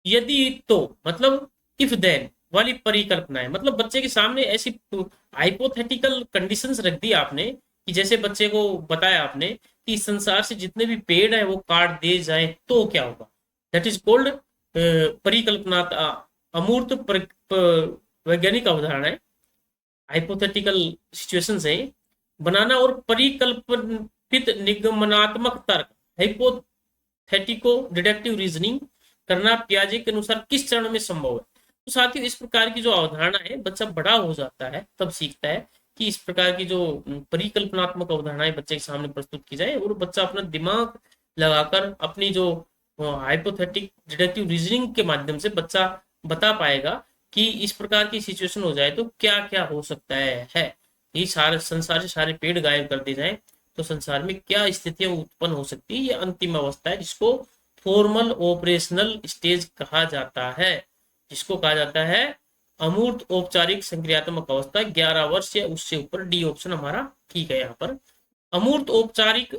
A: यदि तो मतलब इफ देन वाली परिकल्पना है, मतलब बच्चे के सामने ऐसी हाइपोथेटिकल कंडीशंस रख दी आपने कि जैसे बच्चे को बताया आपने कि संसार से जितने भी पेड़ हैं वो काट दिए जाए तो क्या होगा। दैट इज कॉल्ड परिकल्पना, अमूर्त वैज्ञानिक अवधारणाएं, हाइपोथेटिकल सिचुएशंस है बनाना, और परिकल्पित निगमनात्मक तर्क, हाइपोथेटिको डिडक्टिव रीजनिंग करना पियाजे के अनुसार किस चरण में संभव है। तो साथियों, इस प्रकार की जो अवधारणा है बच्चा बड़ा हो जाता है तब सीखता है कि इस प्रकार की जो परिकल्पनात्मक अवधारणाएं बच्चे के सामने प्रस्तुत की जाए, और बच्चा अपना दिमाग लगाकर अपनी जो हाइपोथेटिक डिडक्टिव रीजनिंग के माध्यम से बच्चा बता पाएगा कि इस प्रकार की सिचुएशन हो जाए तो क्या क्या हो सकता है। ये सारे संसार से सारे पेड़ गायब कर दिए जाए तो संसार में क्या स्थितियां उत्पन्न हो सकती है। ये अंतिम अवस्था है जिसको फॉर्मल ऑपरेशनल स्टेज कहा जाता है, जिसको कहा जाता है अमूर्त औपचारिक संक्रियात्मक अवस्था, 11 वर्ष या उससे ऊपर। डी ऑप्शन हमारा ठीक है यहाँ पर। अमूर्त औपचारिक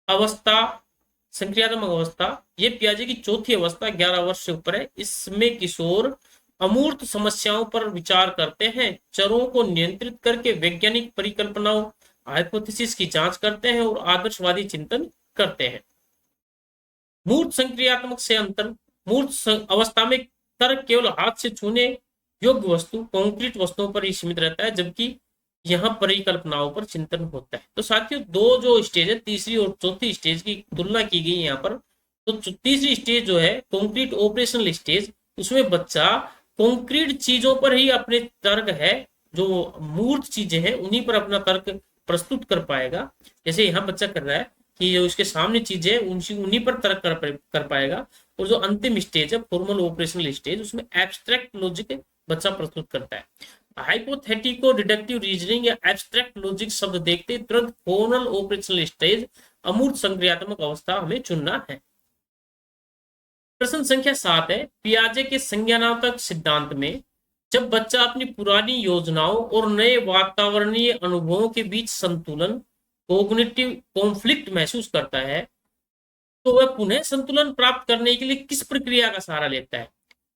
A: अवस्था, संक्रियात्मक अवस्था, ये पियाजे की चौथी अवस्था 11 वर्ष से ऊपर है। इसमें किशोर अमूर्त समस्याओं पर विचार करते हैं, चरों को नियंत्रित करके वैज्ञानिक परिकल्पनाओं हाइपोथेसिस की जांच करते हैं और आदर्शवादी चिंतन करते हैं। मूर्त संक्रियात्मक से अंतर, मूर्त अवस्था में तर्क केवल हाथ से छूने योग्य वस्तु, कंक्रीट वस्तुओं पर ही सीमित रहता है, जबकि यहाँ परिकल्पनाओं पर चिंतन होता है। तो साथियों, दो जो स्टेज है, तीसरी और चौथी स्टेज की तुलना की गई यहाँ पर। तो तीसरी स्टेज जो है कंक्रीट ऑपरेशनल स्टेज, उसमें बच्चा कॉन्क्रीट चीजों पर ही अपने तर्क है, जो मूर्त चीजें हैं उन्हीं पर अपना तर्क प्रस्तुत कर पाएगा। जैसे यहाँ बच्चा कर रहा है कि जो उसके सामने चीजें उन्हीं पर तर्क कर पाएगा। और जो अंतिम स्टेज है फॉर्मल ऑपरेशनल स्टेज, उसमें एब्स्ट्रैक्ट लॉजिक बच्चा प्रस्तुत करता है। हाइपोथेटिको डिडक्टिव रीजनिंग या एब्स्ट्रैक्ट लॉजिक शब्द देखते तुरंत फॉर्मल ऑपरेशनल स्टेज अमूर्त संक्रियात्मक अवस्था हमें चुनना है। प्रश्न संख्या 7 है, पियाजे के संज्ञानात्मक सिद्धांत में जब बच्चा अपनी पुरानी योजनाओं और नए वातावरणीय अनुभवों के बीच संतुलन कोग्निटिव कॉन्फ्लिक्ट महसूस करता है, तो वह पुनः संतुलन प्राप्त करने के लिए किस प्रक्रिया का सहारा लेता है।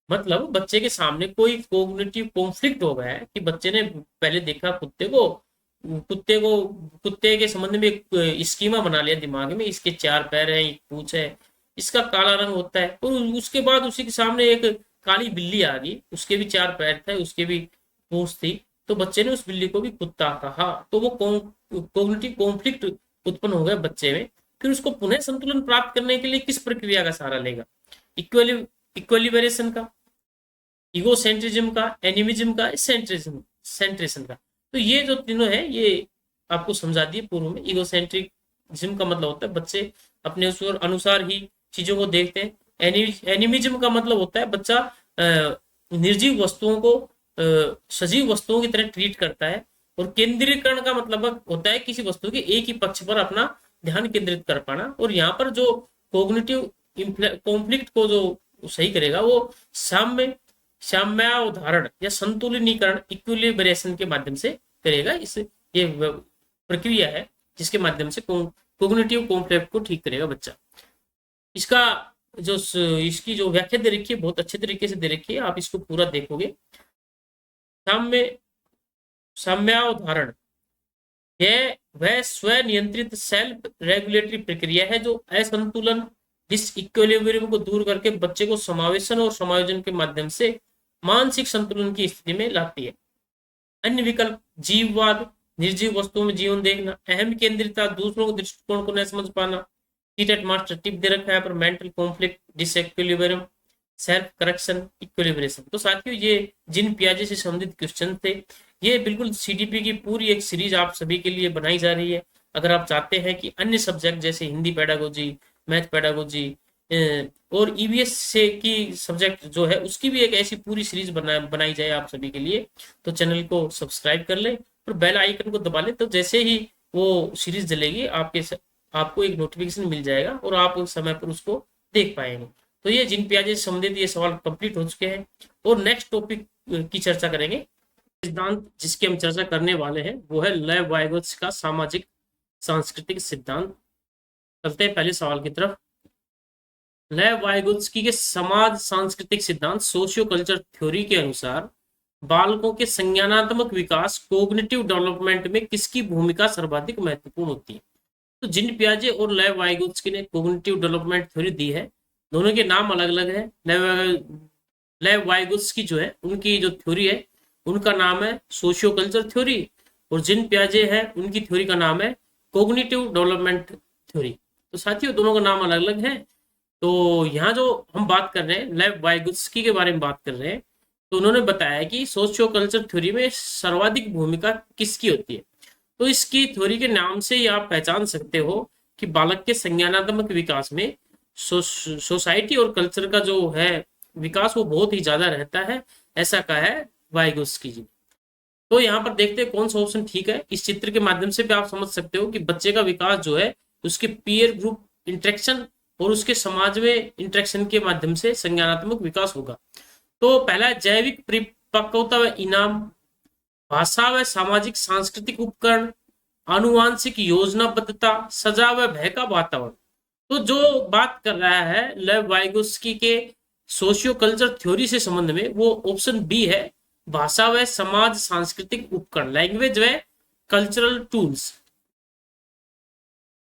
A: मतलब बच्चे के सामने कोई कोग्निटिव कॉन्फ्लिक्ट हो गया है कि बच्चे ने पहले देखा कुत्ते के संबंध में एक स्कीमा बना लिया दिमाग में, इसके 4 पैर हैं, एक पूंछ है, इसका काला रंग होता है। और उसके बाद उसी के सामने एक काली बिल्ली आ गई, उसके भी 4 पैर थे, उसके भी पूंछ थी, तो बच्चे ने उस बिल्ली को भी कुत्ता कहा। तो वो कोग्निटिव कॉन्फ्लिक्ट उत्पन्न हो गया बच्चे में। फिर उसको पुनः संतुलन प्राप्त करने के लिए किस प्रक्रिया का सहारा लेगा। इक्विलिब्रेशन का, इगोसेंट्रिज्म का, एनिमिज्म का, सेंट्रेशन का। तो ये जो तीनों है ये आपको समझा दिए पूर्व में। इगोसेंट्रिज्म का मतलब होता है बच्चे अपने अनुसार ही चीजों को देखते हैं। एनिमिज्म का मतलब होता है बच्चा निर्जीव वस्तुओं को सजीव वस्तुओं की तरह ट्रीट करता है। और केंद्रीकरण का मतलब होता है किसी वस्तु के एक ही पक्ष पर अपना ध्यान केंद्रित कर पाना। और यहाँ पर जो कोग्निटिव कॉन्फ्लिक्ट को जो सही करेगा वो साम्यावधारण या संतुलनीकरण इक्विलिब्रेशन के माध्यम से करेगा। इस ये प्रक्रिया है जिसके माध्यम से कोग्निटिव कॉन्फ्लिक्ट को ठीक करेगा बच्चा। इसकी जो व्याख्या दे रखी है बहुत अच्छे तरीके से दे रखी है, आप इसको पूरा देखोगे। साम्यावधारण यह वह स्वनियंत्रित सेल्फ रेगुलेटरी प्रक्रिया है जो असंतुलन डिसइक्विलिब्रियम को दूर करके बच्चे को समावेशन और समायोजन के माध्यम से मानसिक संतुलन की स्थिति में लाती है। अन्य विकल्प जीववाद, निर्जीव वस्तुओं में जीवन देखना, अहम केंद्रितता, दूसरों के दृष्टिकोण को न समझ पाना, टीटेट मास्टर टिप दे रखा है पर mental conflict, disequilibrium, self correction, equilibration. तो साथियों ये जिन पियाजे से संबंधित क्वेश्चन थे, ये बिल्कुल सीडीपी की पूरी एक सीरीज आप सभी के लिए बनाई जा रही है। अगर आप चाहते हैं कि अन्य सब्जेक्ट जैसे हिंदी पेडागोजी, मैथ पेडागोजी और ईवीएस से की सब्जेक्ट जो है उसकी भी एक ऐसी पूरी सीरीज बनाई जाए आप सभी के लिए, तो चैनल को सब्सक्राइब कर ले और बेल आइकन को दबा ले। तो जैसे ही वो सीरीज चलेगी आपको एक नोटिफिकेशन मिल जाएगा और आप उस समय पर उसको देख पाएंगे। तो ये जिन पियाजे से संबंधित ये सवाल कंप्लीट हो चुके हैं। और नेक्स्ट टॉपिक की चर्चा करेंगे। सिद्धांत जिसकी हम चर्चा करने वाले हैं वो है लेव वाइगोत्स का सामाजिक सांस्कृतिक सिद्धांत। चलते हैं पहले सवाल की तरफ। लेव वाइगोत्स्की के समाज सांस्कृतिक सिद्धांत सोशियो कल्चर थ्योरी के अनुसार बालकों के संज्ञानात्मक विकास कोग्निटिव डेवलपमेंट में किसकी भूमिका सर्वाधिक महत्वपूर्ण होती है। तो जिन पियाजे और लेव वाइगोत्स्की ने कोग्निटिव डेवलपमेंट थ्योरी दी है, दोनों के नाम अलग अलग है। लेव वाइगोत्स्की जो है उनकी जो थ्योरी है उनका नाम है सोशियो कल्चर थ्योरी, और जिन पियाजे है उनकी थ्योरी का नाम है कोग्निटिव डेवलपमेंट थ्योरी। तो साथियों दोनों का नाम अलग अलग है। तो यहाँ जो हम बात कर रहे हैं लेव वाइगोत्स्की के बारे में बात कर रहे हैं, तो उन्होंने बताया कि सोशियो कल्चर थ्योरी में सर्वाधिक भूमिका किसकी होती है। तो इसकी थ्योरी के नाम से ही आप पहचान सकते हो कि बालक के संज्ञानात्मक विकास में सोसाइटी और कल्चर का जो है विकास वो बहुत ही ज्यादा रहता है, ऐसा कहा है वाइगोत्स्की जी। तो यहाँ पर देखते हैं कौन सा ऑप्शन ठीक है। इस चित्र के माध्यम से भी आप समझ सकते हो कि बच्चे का विकास जो है उसके पीयर ग्रुप इंटरेक्शन और उसके समाज में इंटरेक्शन के माध्यम से संज्ञानात्मक विकास होगा। तो पहला है जैविक परिपक्वता व इनाम, भाषा व सामाजिक सांस्कृतिक उपकरण, आनुवांशिक योजनाबद्धता, सजा व भय का वातावरण। तो जो बात कर रहा है लेव वाइगोत्स्की के सोशियो कल्चर थ्योरी से संबंध में वो ऑप्शन बी है, भाषा व समाज सांस्कृतिक उपकरण, लैंग्वेज व कल्चरल टूल्स।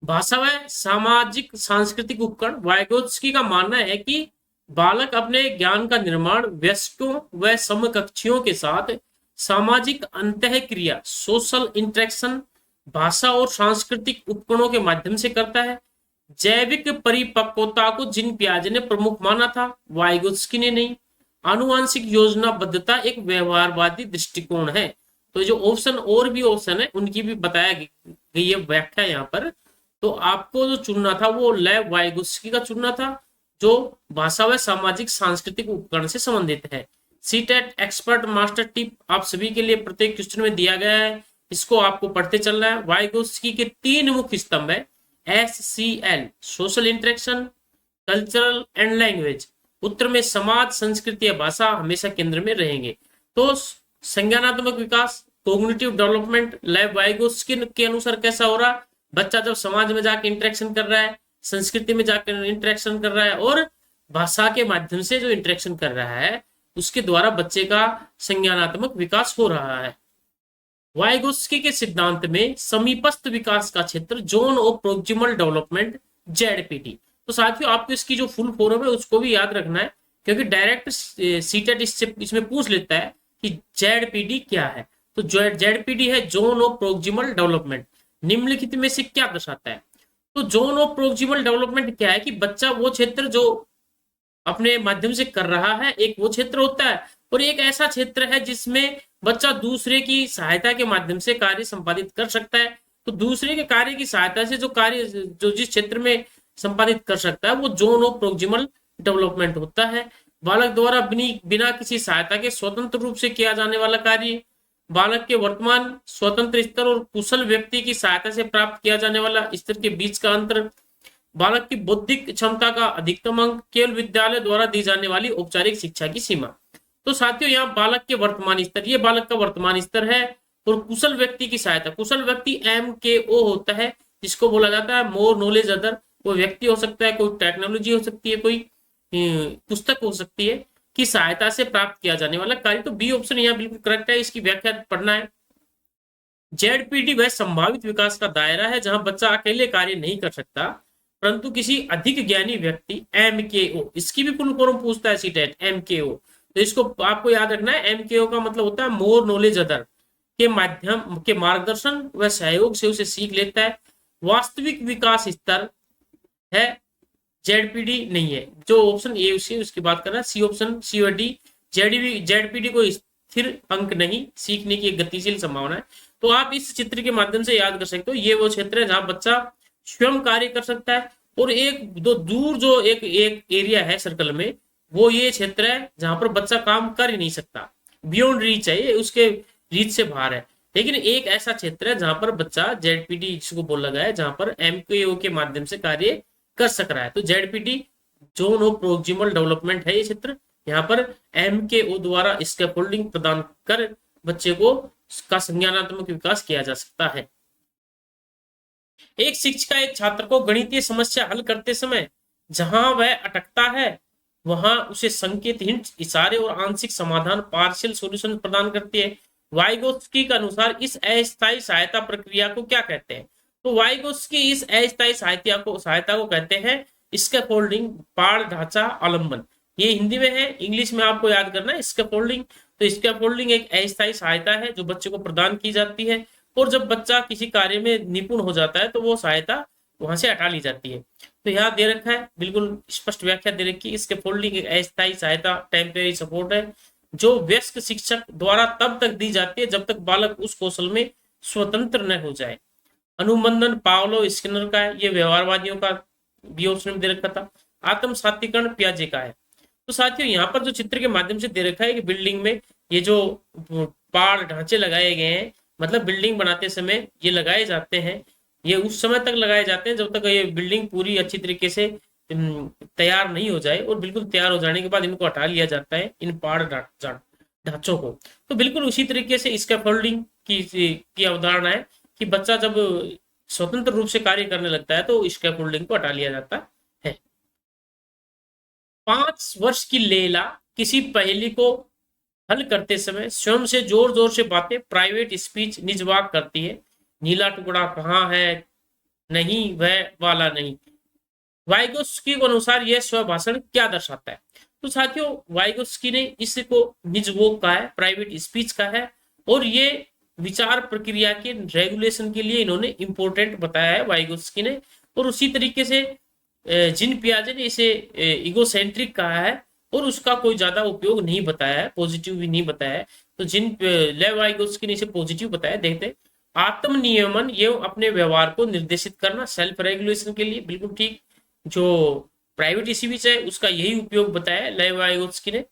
A: भाषा व सामाजिक सांस्कृतिक उपकरण, वाइगोत्स्की का मानना है कि बालक अपने ज्ञान का निर्माण वयस्कों व समकक्षियों के साथ सामाजिक अंतःक्रिया सोशल इंटरेक्शन, भाषा और सांस्कृतिक उपकरणों के माध्यम से करता है। जैविक परिपक्वता को जिन पियाजे ने प्रमुख माना था, वाइगोत्स्की ने नहीं। आनुवांशिक योजनाबद्धता एक व्यवहारवादी दृष्टिकोण है। तो जो ऑप्शन और भी ऑप्शन है उनकी भी बताया गई है व्याख्या यहाँ पर। तो आपको जो चुनना था वो लेव वाइगोत्स्की का चुनना था, जो भाषा व सामाजिक सांस्कृतिक उपकरण से संबंधित है। सीटेट एक्सपर्ट मास्टर टिप आप सभी के लिए प्रत्येक क्वेश्चन में दिया गया है, इसको आपको पढ़ते चलना है। वाइगोत्स्की के 3 मुख्य स्तंभ है, SCL social interaction, cultural and language. उत्तर में समाज, संस्कृति या भाषा हमेशा केंद्र में रहेंगे। तो संज्ञानात्मक विकास, कोग्निटिव डेवलपमेंट लेव वाइगोत्स्की के अनुसार कैसा हो रहा है, बच्चा जब समाज में जाकर इंटरेक्शन कर रहा है, संस्कृति में जाकर इंटरेक्शन कर रहा है और भाषा के माध्यम से जो इंटरेक्शन कर रहा है, उसके द्वारा बच्चे का संज्ञानात्मक विकास हो रहा है। वाइगोत्स्की के सिद्धांत में समीपस्थ विकास का क्षेत्र zone of proximal development, ZPD। तो साथियों आपको इसकी जो फुल फॉर्म है उसको भी याद रखना है, क्योंकि डायरेक्ट सीटेट इसमें पूछ लेता है कि ZPD क्या है। तो ZPD है जोन ऑफ प्रोक्सिमल डेवलपमेंट। निम्नलिखित में से क्या दर्शाता है? तो जोन ऑफ प्रोक्सिमल डेवलपमेंट क्या है कि बच्चा वो क्षेत्र जो अपने माध्यम से कर रहा है, एक वो क्षेत्र होता है, और एक ऐसा क्षेत्र है जिसमें बच्चा दूसरे की सहायता के माध्यम से कार्य संपादित कर सकता है। तो दूसरे के कार्य की सहायता से जो कार्य जो जिस क्षेत्र में संपादित कर सकता है वो जोन ऑफ प्रोक्सिमल डेवलपमेंट होता है। बालक द्वारा बिना किसी सहायता के स्वतंत्र रूप से किया जाने वाला कार्य, बालक के वर्तमान स्वतंत्र स्तर और कुशल व्यक्ति की सहायता से प्राप्त किया जाने वाला स्तर के बीच का अंतर, बालक की बौद्धिक क्षमता का अधिकतम अंक, केवल विद्यालय द्वारा दी जाने वाली औपचारिक शिक्षा की सीमा। तो साथियों यहाँ बालक के वर्तमान स्तर, ये बालक का वर्तमान स्तर है, और कुशल व्यक्ति की सहायता, कुशल व्यक्ति MKO होता है, जिसको बोला जाता है मोर नॉलेज अदर। कोई व्यक्ति हो सकता है, कोई टेक्नोलॉजी हो सकती है, कोई पुस्तक हो सकती है, की सहायता से प्राप्त किया जाने वाला कार्य। तो बी ऑप्शन यहाँ बिल्कुल करेक्ट है, इसकी व्याख्या पढ़ना है। ZPD वह संभावित विकास का दायरा है जहां बच्चा अकेले कार्य नहीं कर सकता, परंतु किसी अधिक ज्ञानी व्यक्ति MKO, इसकी भी फुल फॉर्म पूछता है सीटेट MKO। तो इसको आपको याद रखना है, MKO का मतलब होता है मोर नॉलेज अदर, के माध्यम के मार्गदर्शन व सहयोग से उसे सीख लेता है। वास्तविक विकास स्तर है, ZPD नहीं है। जो ऑप्शन ए उसकी बात कर रहा है, सी ऑप्शन, सी और डी। ZPD को स्थिर अंक नहीं, सीखने की एक गतिशील संभावना है। तो आप इस चित्र के माध्यम से याद कर सकते हो, ये वो क्षेत्र है जहां बच्चा स्वयं कार्य कर सकता है, और एक दो दूर जो एक एरिया है सर्कल में, वो ये क्षेत्र है जहां पर बच्चा काम कर ही नहीं सकता, बियॉन्ड रीच है, ये उसके रीच से बाहर है। लेकिन एक ऐसा क्षेत्र है जहां पर बच्चा ZPD जिसको बोला गया है, जहां पर MKO के माध्यम से कार्य कर सक रहा है। तो ZPD zone of proximal development है ये क्षेत्र, यहाँ पर MKO द्वारा स्कैफोल्डिंग प्रदान कर बच्चे को का संज्ञानात्मक विकास किया जा सकता है। एक शिक्षिका एक छात्र को गणितीय समस्या हल करते समय जहां वह अटकता है वहां उसे संकेत, हिंट, इशारे और आंशिक समाधान, पार्शियल सॉल्यूशन प्रदान करती है। वाइगोत्स्की के अनुसार इस अस्थायी सहायता प्रक्रिया को क्या कहते हैं? तो वाइगोत्स्की इस अस्थायी सहायता को कहते हैं स्कैफोल्डिंग, पाड़ ढांचा, आलंबन। ये हिंदी में है, इंग्लिश में आपको याद करना है स्कैफोल्डिंग। तो स्कैफोल्डिंग एक अस्थायी सहायता है जो बच्चे को प्रदान की जाती है, और जब बच्चा किसी कार्य में निपुण हो जाता है तो वो सहायता वहां से हटा ली जाती है। तो यहाँ दे रखा है, बिल्कुल स्पष्ट व्याख्या दे रखी है। स्कैफोल्डिंग एक अस्थायी सहायता, टेम्परेरी सपोर्ट है, जो वयस्क शिक्षक द्वारा तब तक दी जाती है जब तक बालक उस कौशल में स्वतंत्र न हो जाए। अनुबंधन पावलो स्किनर का है, ये व्यवहारवादियों का बी ऑप्शन में दे रखा था। आत्म सात्विकरण पियाजे का है। तो साथियों यहाँ पर जो चित्र के माध्यम से दे रखा है कि बिल्डिंग में ये जो पाड़ ढांचे लगाए गए हैं, मतलब बिल्डिंग बनाते समय ये लगाए जाते हैं, ये उस समय तक लगाए जाते हैं जब तक ये बिल्डिंग पूरी अच्छी तरीके से तैयार नहीं हो जाए, और बिल्कुल तैयार हो जाने के बाद इनको हटा लिया जाता है, इन पाड़ ढांचों को। तो बिल्कुल उसी तरीके से स्कैफोल्डिंग की अवधारणा है कि बच्चा जब स्वतंत्र रूप से कार्य करने लगता है तो स्कैफोल्डिंग को हटा लिया जाता है। 5 वर्ष की लेला किसी पहेली को हल करते समय स्वयं से जोर जोर से बातें, प्राइवेट स्पीच, निजवाक करती है। नीला टुकड़ा कहाँ है, नहीं वह वाला नहीं। वाइगोत्स्की के अनुसार यह स्वभाषण क्या दर्शाता है? तो साथियों वाइगोत्स्की ने इसको निजवोक का है, प्राइवेट स्पीच का है, और ये विचार प्रक्रिया के रेगुलेशन के लिए इन्होंने इंपॉर्टेंट बताया है वाइगोत्स्की ने। और उसी तरीके से जिन पियाजे ने इसे इगोसेंट्रिक कहा है, और उसका कोई ज्यादा उपयोग नहीं बताया है, पॉजिटिव भी नहीं बताया है। तो जिन लेव वाइगोत्स्की ने इसे पॉजिटिव बताया, देखते हैं। आत्म नियमन ये अपने व्यवहार को निर्देशित करना, सेल्फ रेगुलेशन के लिए, बिल्कुल ठीक। जो प्राइवेट इसी है उसका यही उपयोग बताया है लेव वाइगोत्स्की ने।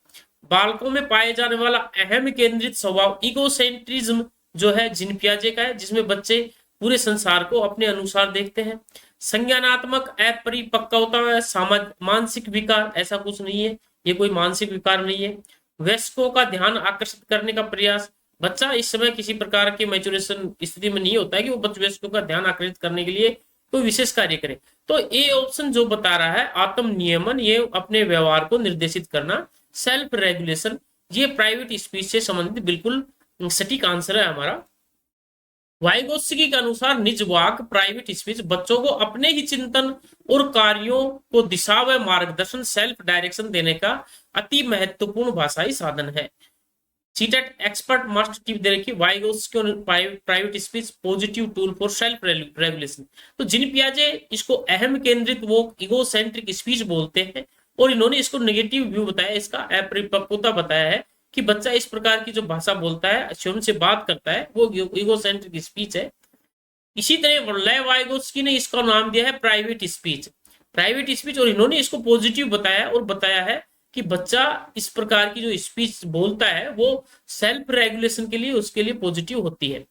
A: बालकों में पाए जाने वाला अहम केंद्रित स्वभाव इगोसेंट्रिज्म जो है जिन पियाजे का है, जिसमें बच्चे पूरे संसार को अपने अनुसार देखते हैं। संज्ञानात्मक अपरिपक्वता, मानसिक विकार, ऐसा कुछ नहीं है, ये कोई मानसिक विकार नहीं है। वयस्कों का ध्यान आकर्षित करने का प्रयास, बच्चा इस समय किसी प्रकार की मैच्योरेशन स्थिति में नहीं होता है कि वो वयस्कों का ध्यान आकर्षित करने के लिए कोई विशेष कार्य करे। तो ये ऑप्शन जो बता रहा है आत्म नियमन, ये अपने व्यवहार को निर्देशित करना, सेल्फ रेगुलेशन, ये प्राइवेट स्पीच से संबंधित बिल्कुल सटीक आंसर है हमारा। वाइगोत्स्की के अनुसार निज वाक प्राइवेट स्पीच बच्चों को अपने ही चिंतन और कार्यों को दिशा व मार्गदर्शन, सेल्फ डायरेक्शन देने का अति महत्वपूर्ण भाषाई साधन है। सीटेट एक्सपर्ट मस्ट टिप दे रखी, Vygotsky private speech positive tool for self regulation. तो जिन पियाजे इसको अहम केंद्रित वो इगोसेंट्रिक स्पीच बोलते हैं, और इन्होंने इसको नेगेटिव व्यू बताया, इसका अपरिपक्वता बताया है कि बच्चा इस प्रकार की जो भाषा बोलता है, स्वयं से बात करता है, वो इगोसेंट्रिक स्पीच है। इसी तरह लेव वाइगोत्स्की ने इसका नाम दिया है प्राइवेट स्पीच, प्राइवेट स्पीच, और इन्होंने इसको पॉजिटिव बताया और बताया है कि बच्चा इस प्रकार की जो स्पीच बोलता है वो सेल्फ रेगुलेशन के लिए, उसके लिए पॉजिटिव होती है।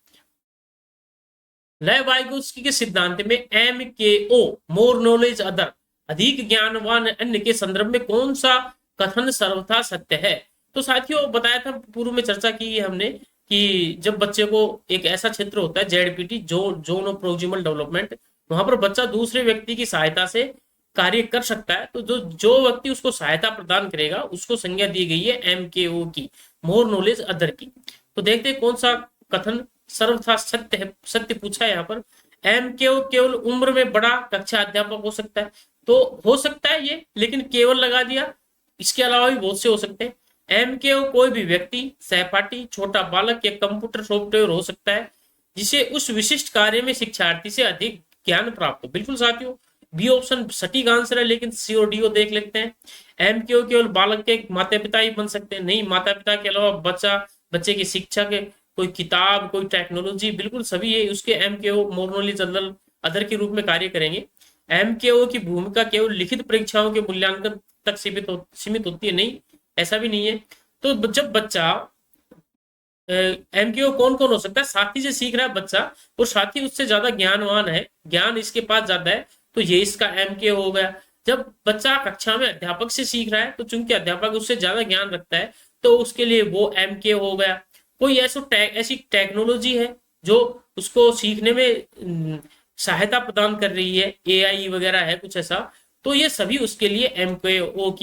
A: लेव वाइगोत्स्की के सिद्धांत में MKO, मोर नॉलेज अदर, अधिक ज्ञानवान अन्य के संदर्भ में कौन सा कथन सर्वथा सत्य है? तो साथियों बताया था, पूर्व में चर्चा की हमने कि जब बच्चे को एक ऐसा क्षेत्र होता है ZPT, zone of proximal development, वहां पर बच्चा दूसरे व्यक्ति की सहायता से कार्य कर सकता है, तो जो व्यक्ति उसको सहायता प्रदान करेगा उसको संज्ञा दी गई है MKO की, मोर नॉलेज अदर की। तो देखते हैं कौन सा कथन सर्वथा सत्य है, सत्य पूछा है यहाँ पर। MKO केवल उम्र में बड़ा कक्षा अध्यापक हो सकता है, तो हो सकता है ये, लेकिन केवल लगा दिया, इसके अलावा भी बहुत से हो सकते हैं। MKO कोई भी व्यक्ति, सहपाठी, छोटा बालक या कंप्यूटर सॉफ्टवेयर हो सकता है जिसे उस विशिष्ट कार्य में शिक्षार्थी से अधिक ज्ञान प्राप्त हो। बिल्कुल साथियों, बी ऑप्शन सटीक आंसर है, लेकिन सी और डी को देख लेते हैं। MKO केवल बालक के माता पिता ही बन सकते हैं, नहीं, माता पिता के अलावा बच्चे की शिक्षा के कोई किताब, कोई टेक्नोलॉजी, बिल्कुल सभी ये उसके MKO, मोर नॉलेज अदर के रूप में कार्य करेंगे। MKO की भूमिका केवल लिखित परीक्षाओं के मूल्यांकन तक सीमित होती है, नहीं, ऐसा भी नहीं है। तो जब बच्चा MKO कौन कौन हो सकता है? साथी से सीख रहा है बच्चा और साथी उससे ज्यादा ज्ञानवान है, ज्ञान इसके पास ज्यादा है, तो ये इसका MKO हो गया। जब बच्चा कक्षा में अध्यापक से सीख रहा है, तो चूंकि अध्यापक उससे ज्यादा ज्ञान रखता है, तो उसके लिए वो MKO हो गया। कोई ऐसी टेक्नोलॉजी है जो उसको सीखने में सहायता प्रदान कर रही है, AI वगैरह है कुछ ऐसा, तो ये सभी उसके लिए MKO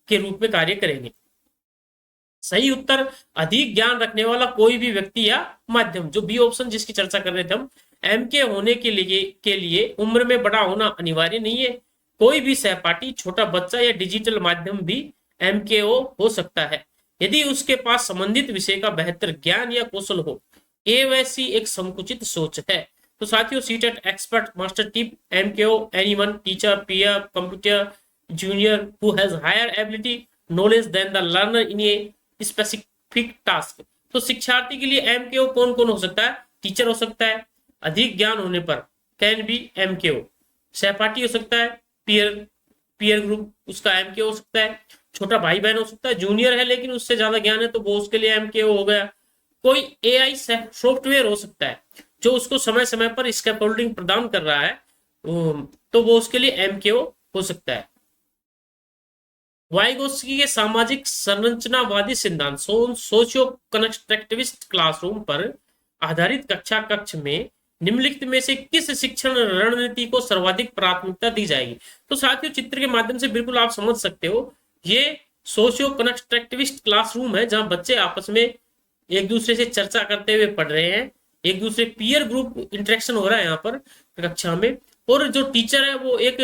A: के रूप में कार्य करेंगे। सही उत्तर, अधिक ज्ञान रखने वाला कोई भी व्यक्ति या माध्यम, जो बी ऑप्शन जिसकी चर्चा कर रहे थे हम। MK होने के लिए उम्र में बड़ा होना अनिवार्य नहीं है, कोई भी सहपाठी, छोटा बच्चा या डिजिटल माध्यम भी MKO हो सकता है यदि उसके पास संबंधित विषय का बेहतर ज्ञान या कौशल हो। ए वैसी एक संकुचित सोच है। तो साथियों, CTET expert master tip, MKO anyone, teacher, peer, computer junior who has higher ability knowledge than the learner in a specific task. तो शिक्षार्थी के लिए MKO कौन कौन हो सकता है? टीचर हो सकता है, अधिक ज्ञान होने पर कैन बी MKO, सहपाठी हो सकता है, पीयर ग्रुप उसका MKO हो सकता है, छोटा भाई बहन हो सकता है, जूनियर है लेकिन उससे ज्यादा ज्ञान है तो वो उसके लिए MKO हो गया। कोई AI सॉफ्टवेयर हो सकता है जो उसको समय समय पर स्कैफोल्डिंग प्रदान कर रहा है, तो वो उसके लिए MKO हो सकता है। वाइगोत्स्की के सामाजिक संरचनावादी सिद्धांत, सोशियो कंस्ट्रक्टिविस्ट क्लासरूम पर आधारित कक्षा कक्ष में निम्नलिखित में से किस शिक्षण रणनीति को सर्वाधिक प्राथमिकता दी जाएगी? तो साथियों, चित्र के माध्यम से बिल्कुल आप समझ सकते हो, ये सोशियो कंस्ट्रक्टिविस्ट क्लासरूम है जहां बच्चे आपस में एक दूसरे से चर्चा करते हुए पढ़ रहे हैं, एक दूसरे पीयर ग्रुप इंटरेक्शन हो रहा है यहाँ पर कक्षा में, और जो टीचर है वो एक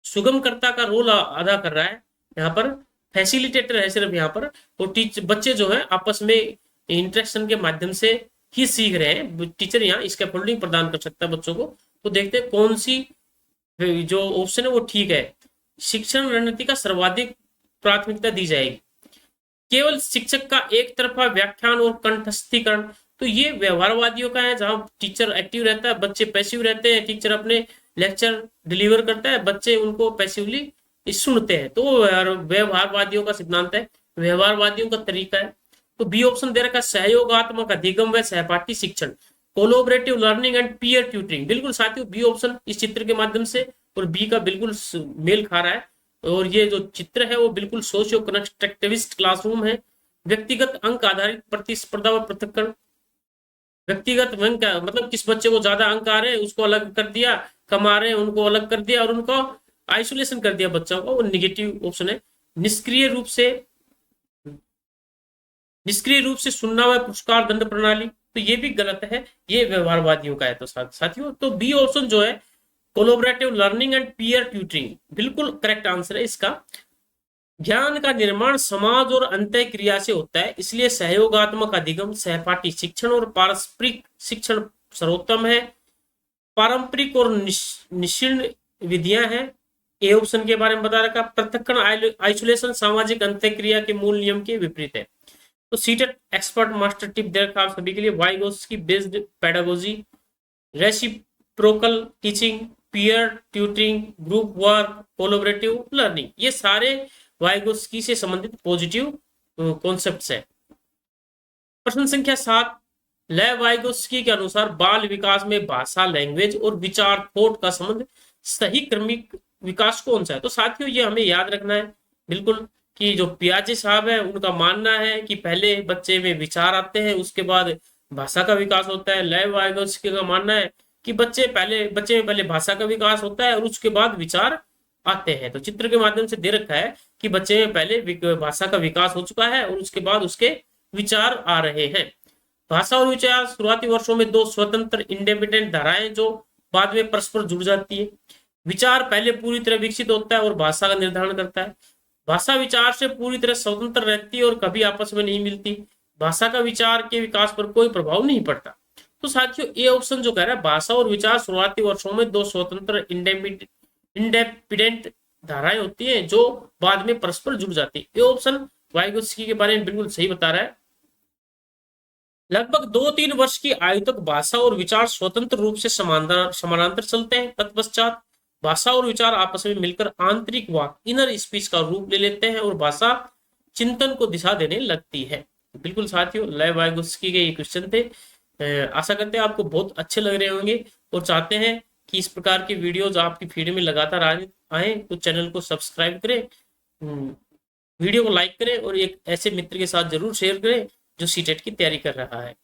A: सुगमकर्ता का रोल अदा कर रहा है, यहाँ पर फैसिलिटेटर है सिर्फ यहाँ पर, और बच्चे जो है आपस में इंटरेक्शन के माध्यम से ही सीख रहे हैं। टीचर यहाँ स्कैफोल्डिंग प्रदान कर सकता है बच्चों को। तो देखते हैं कौन सी जो ऑप्शन है वो ठीक है। शिक्षण रणनीति का सर्वाधिक प्राथमिकता दी जाएगी। केवल शिक्षक का एक तरफा व्याख्यान और कंठस्थीकरण, तो ये व्यवहारवादियों का है, जहां टीचर एक्टिव रहता है, बच्चे पैसिव रहते हैं। टीचर अपने लेक्चर डिलीवर करता है, बच्चे उनको पैसिवली सुनते हैं। तो व्यवहारवादियों का सिद्धांत है, व्यवहारवादियों का तरीका है। तो बी ऑप्शन दे रखा है, सहयोगात्मक अधिगम व सहपाठी शिक्षण, collaborative learning and peer tutoring. बिल्कुल साथियों, बी ऑप्शन इस चित्र के माध्यम से और बी का बिल्कुल मेल खा रहा है। और ये जो चित्र है वो बिल्कुल सोशियो कंस्ट्रक्टिविस्ट क्लासरूम है। व्यक्तिगत अंक आधारित प्रतिस्पर्धा व पृथक्करण, व्यक्तिगत अंक मतलब किस बच्चे को ज्यादा अंक आ रहे हैं उसको अलग कर दिया, कम आ रहे हैं उनको अलग कर दिया, और उनको आइसोलेशन कर दिया बच्चों को, वो निगेटिव ऑप्शन है। निष्क्रिय रूप से सुनना व पुरस्कार दंड प्रणाली, तो ये भी गलत है, ये व्यवहारवादियों का है। तो साथियों, तो बी ऑप्शन जो है collaborative learning and peer tutoring बिल्कुल करेक्ट आंसर है इसका। ज्ञान का निर्माण समाज और अंतः क्रिया से होता है, इसलिए सहयोगात्मक अधिगम, सहपाठी शिक्षण और पारस्परिक शिक्षण सर्वोत्तम है। पारंपरिक और निशीर्ण विधियां हैं, ए ऑप्शन के बारे में बता रखा। पृथक्करण आइसोलेशन सामाजिक अंतः क्रिया के मूल नियम के विपरीत है। तो सीटेट एक्सपर्ट मास्टर टिप दे रखा आप सभी के लिए, Vygotsky based pedagogy, reciprocal teaching, peer tutoring, group work, collaborative learning, ये सारे वाइगोत्स्की से संबंधित पॉजिटिव कॉन्सेप्ट्स है। प्रश्न संख्या 7, ले वाइगोत्स्की के अनुसार बाल विकास में भाषा, लैंग्वेज और विचार, थॉट का संबंध सही क्रमिक विकास कौन सा है? तो साथियों, ये हमें याद रखना है बिल्कुल कि जो पियाजे साहब है उनका मानना है कि पहले बच्चे में विचार आते हैं, उसके बाद भाषा का विकास होता है। ले वाइगोत्स्की का मानना है कि बच्चे में पहले भाषा का विकास होता है और उसके बाद विचार आते हैं। तो चित्र के माध्यम से दे रखा है कि बच्चे में पहले भाषा का विकास हो चुका है और उसके बाद उसके विचार आ रहे हैं। भाषा और विचार शुरुआती वर्षों में दो स्वतंत्र इंडिपेंडेंट धाराएं जो बाद में परस्पर जुड़ जाती है। विचार पहले पूरी तरह विकसित होता है और भाषा का निर्धारण करता है। भाषा विचार से पूरी तरह स्वतंत्र रहती है और कभी आपस में नहीं मिलती। भाषा का विचार के विकास पर कोई प्रभाव नहीं पड़ता। तो साथियों, ए ऑप्शन जो कह रहा है भाषा और विचार शुरुआती वर्षों में दो स्वतंत्र इंडिपेंडेंट धाराएं होती हैं जो बाद में परस्पर जुड़ जाती है। ये ऑप्शन वाइगोत्स्की के बारे में बिल्कुल सही बता रहा है। लगभग 2-3 वर्ष की आयु तक भाषा और विचार स्वतंत्र रूप से समानांतर चलते हैं। तत्पश्चात भाषा और विचार आपस में मिलकर आंतरिक वाक, इनर स्पीच का रूप ले लेते हैं और भाषा चिंतन को दिशा देने लगती है। बिल्कुल साथियों, ले वाइगोत्स्की के ये क्वेश्चन थे। आशा करते हैं आपको बहुत अच्छे लग रहे होंगे और चाहते हैं कि इस प्रकार की वीडियोज आपकी फीड में लगातार आए तो चैनल को सब्सक्राइब करें, वीडियो को लाइक करें और एक ऐसे मित्र के साथ जरूर शेयर करें जो सीटेट की तैयारी कर रहा है।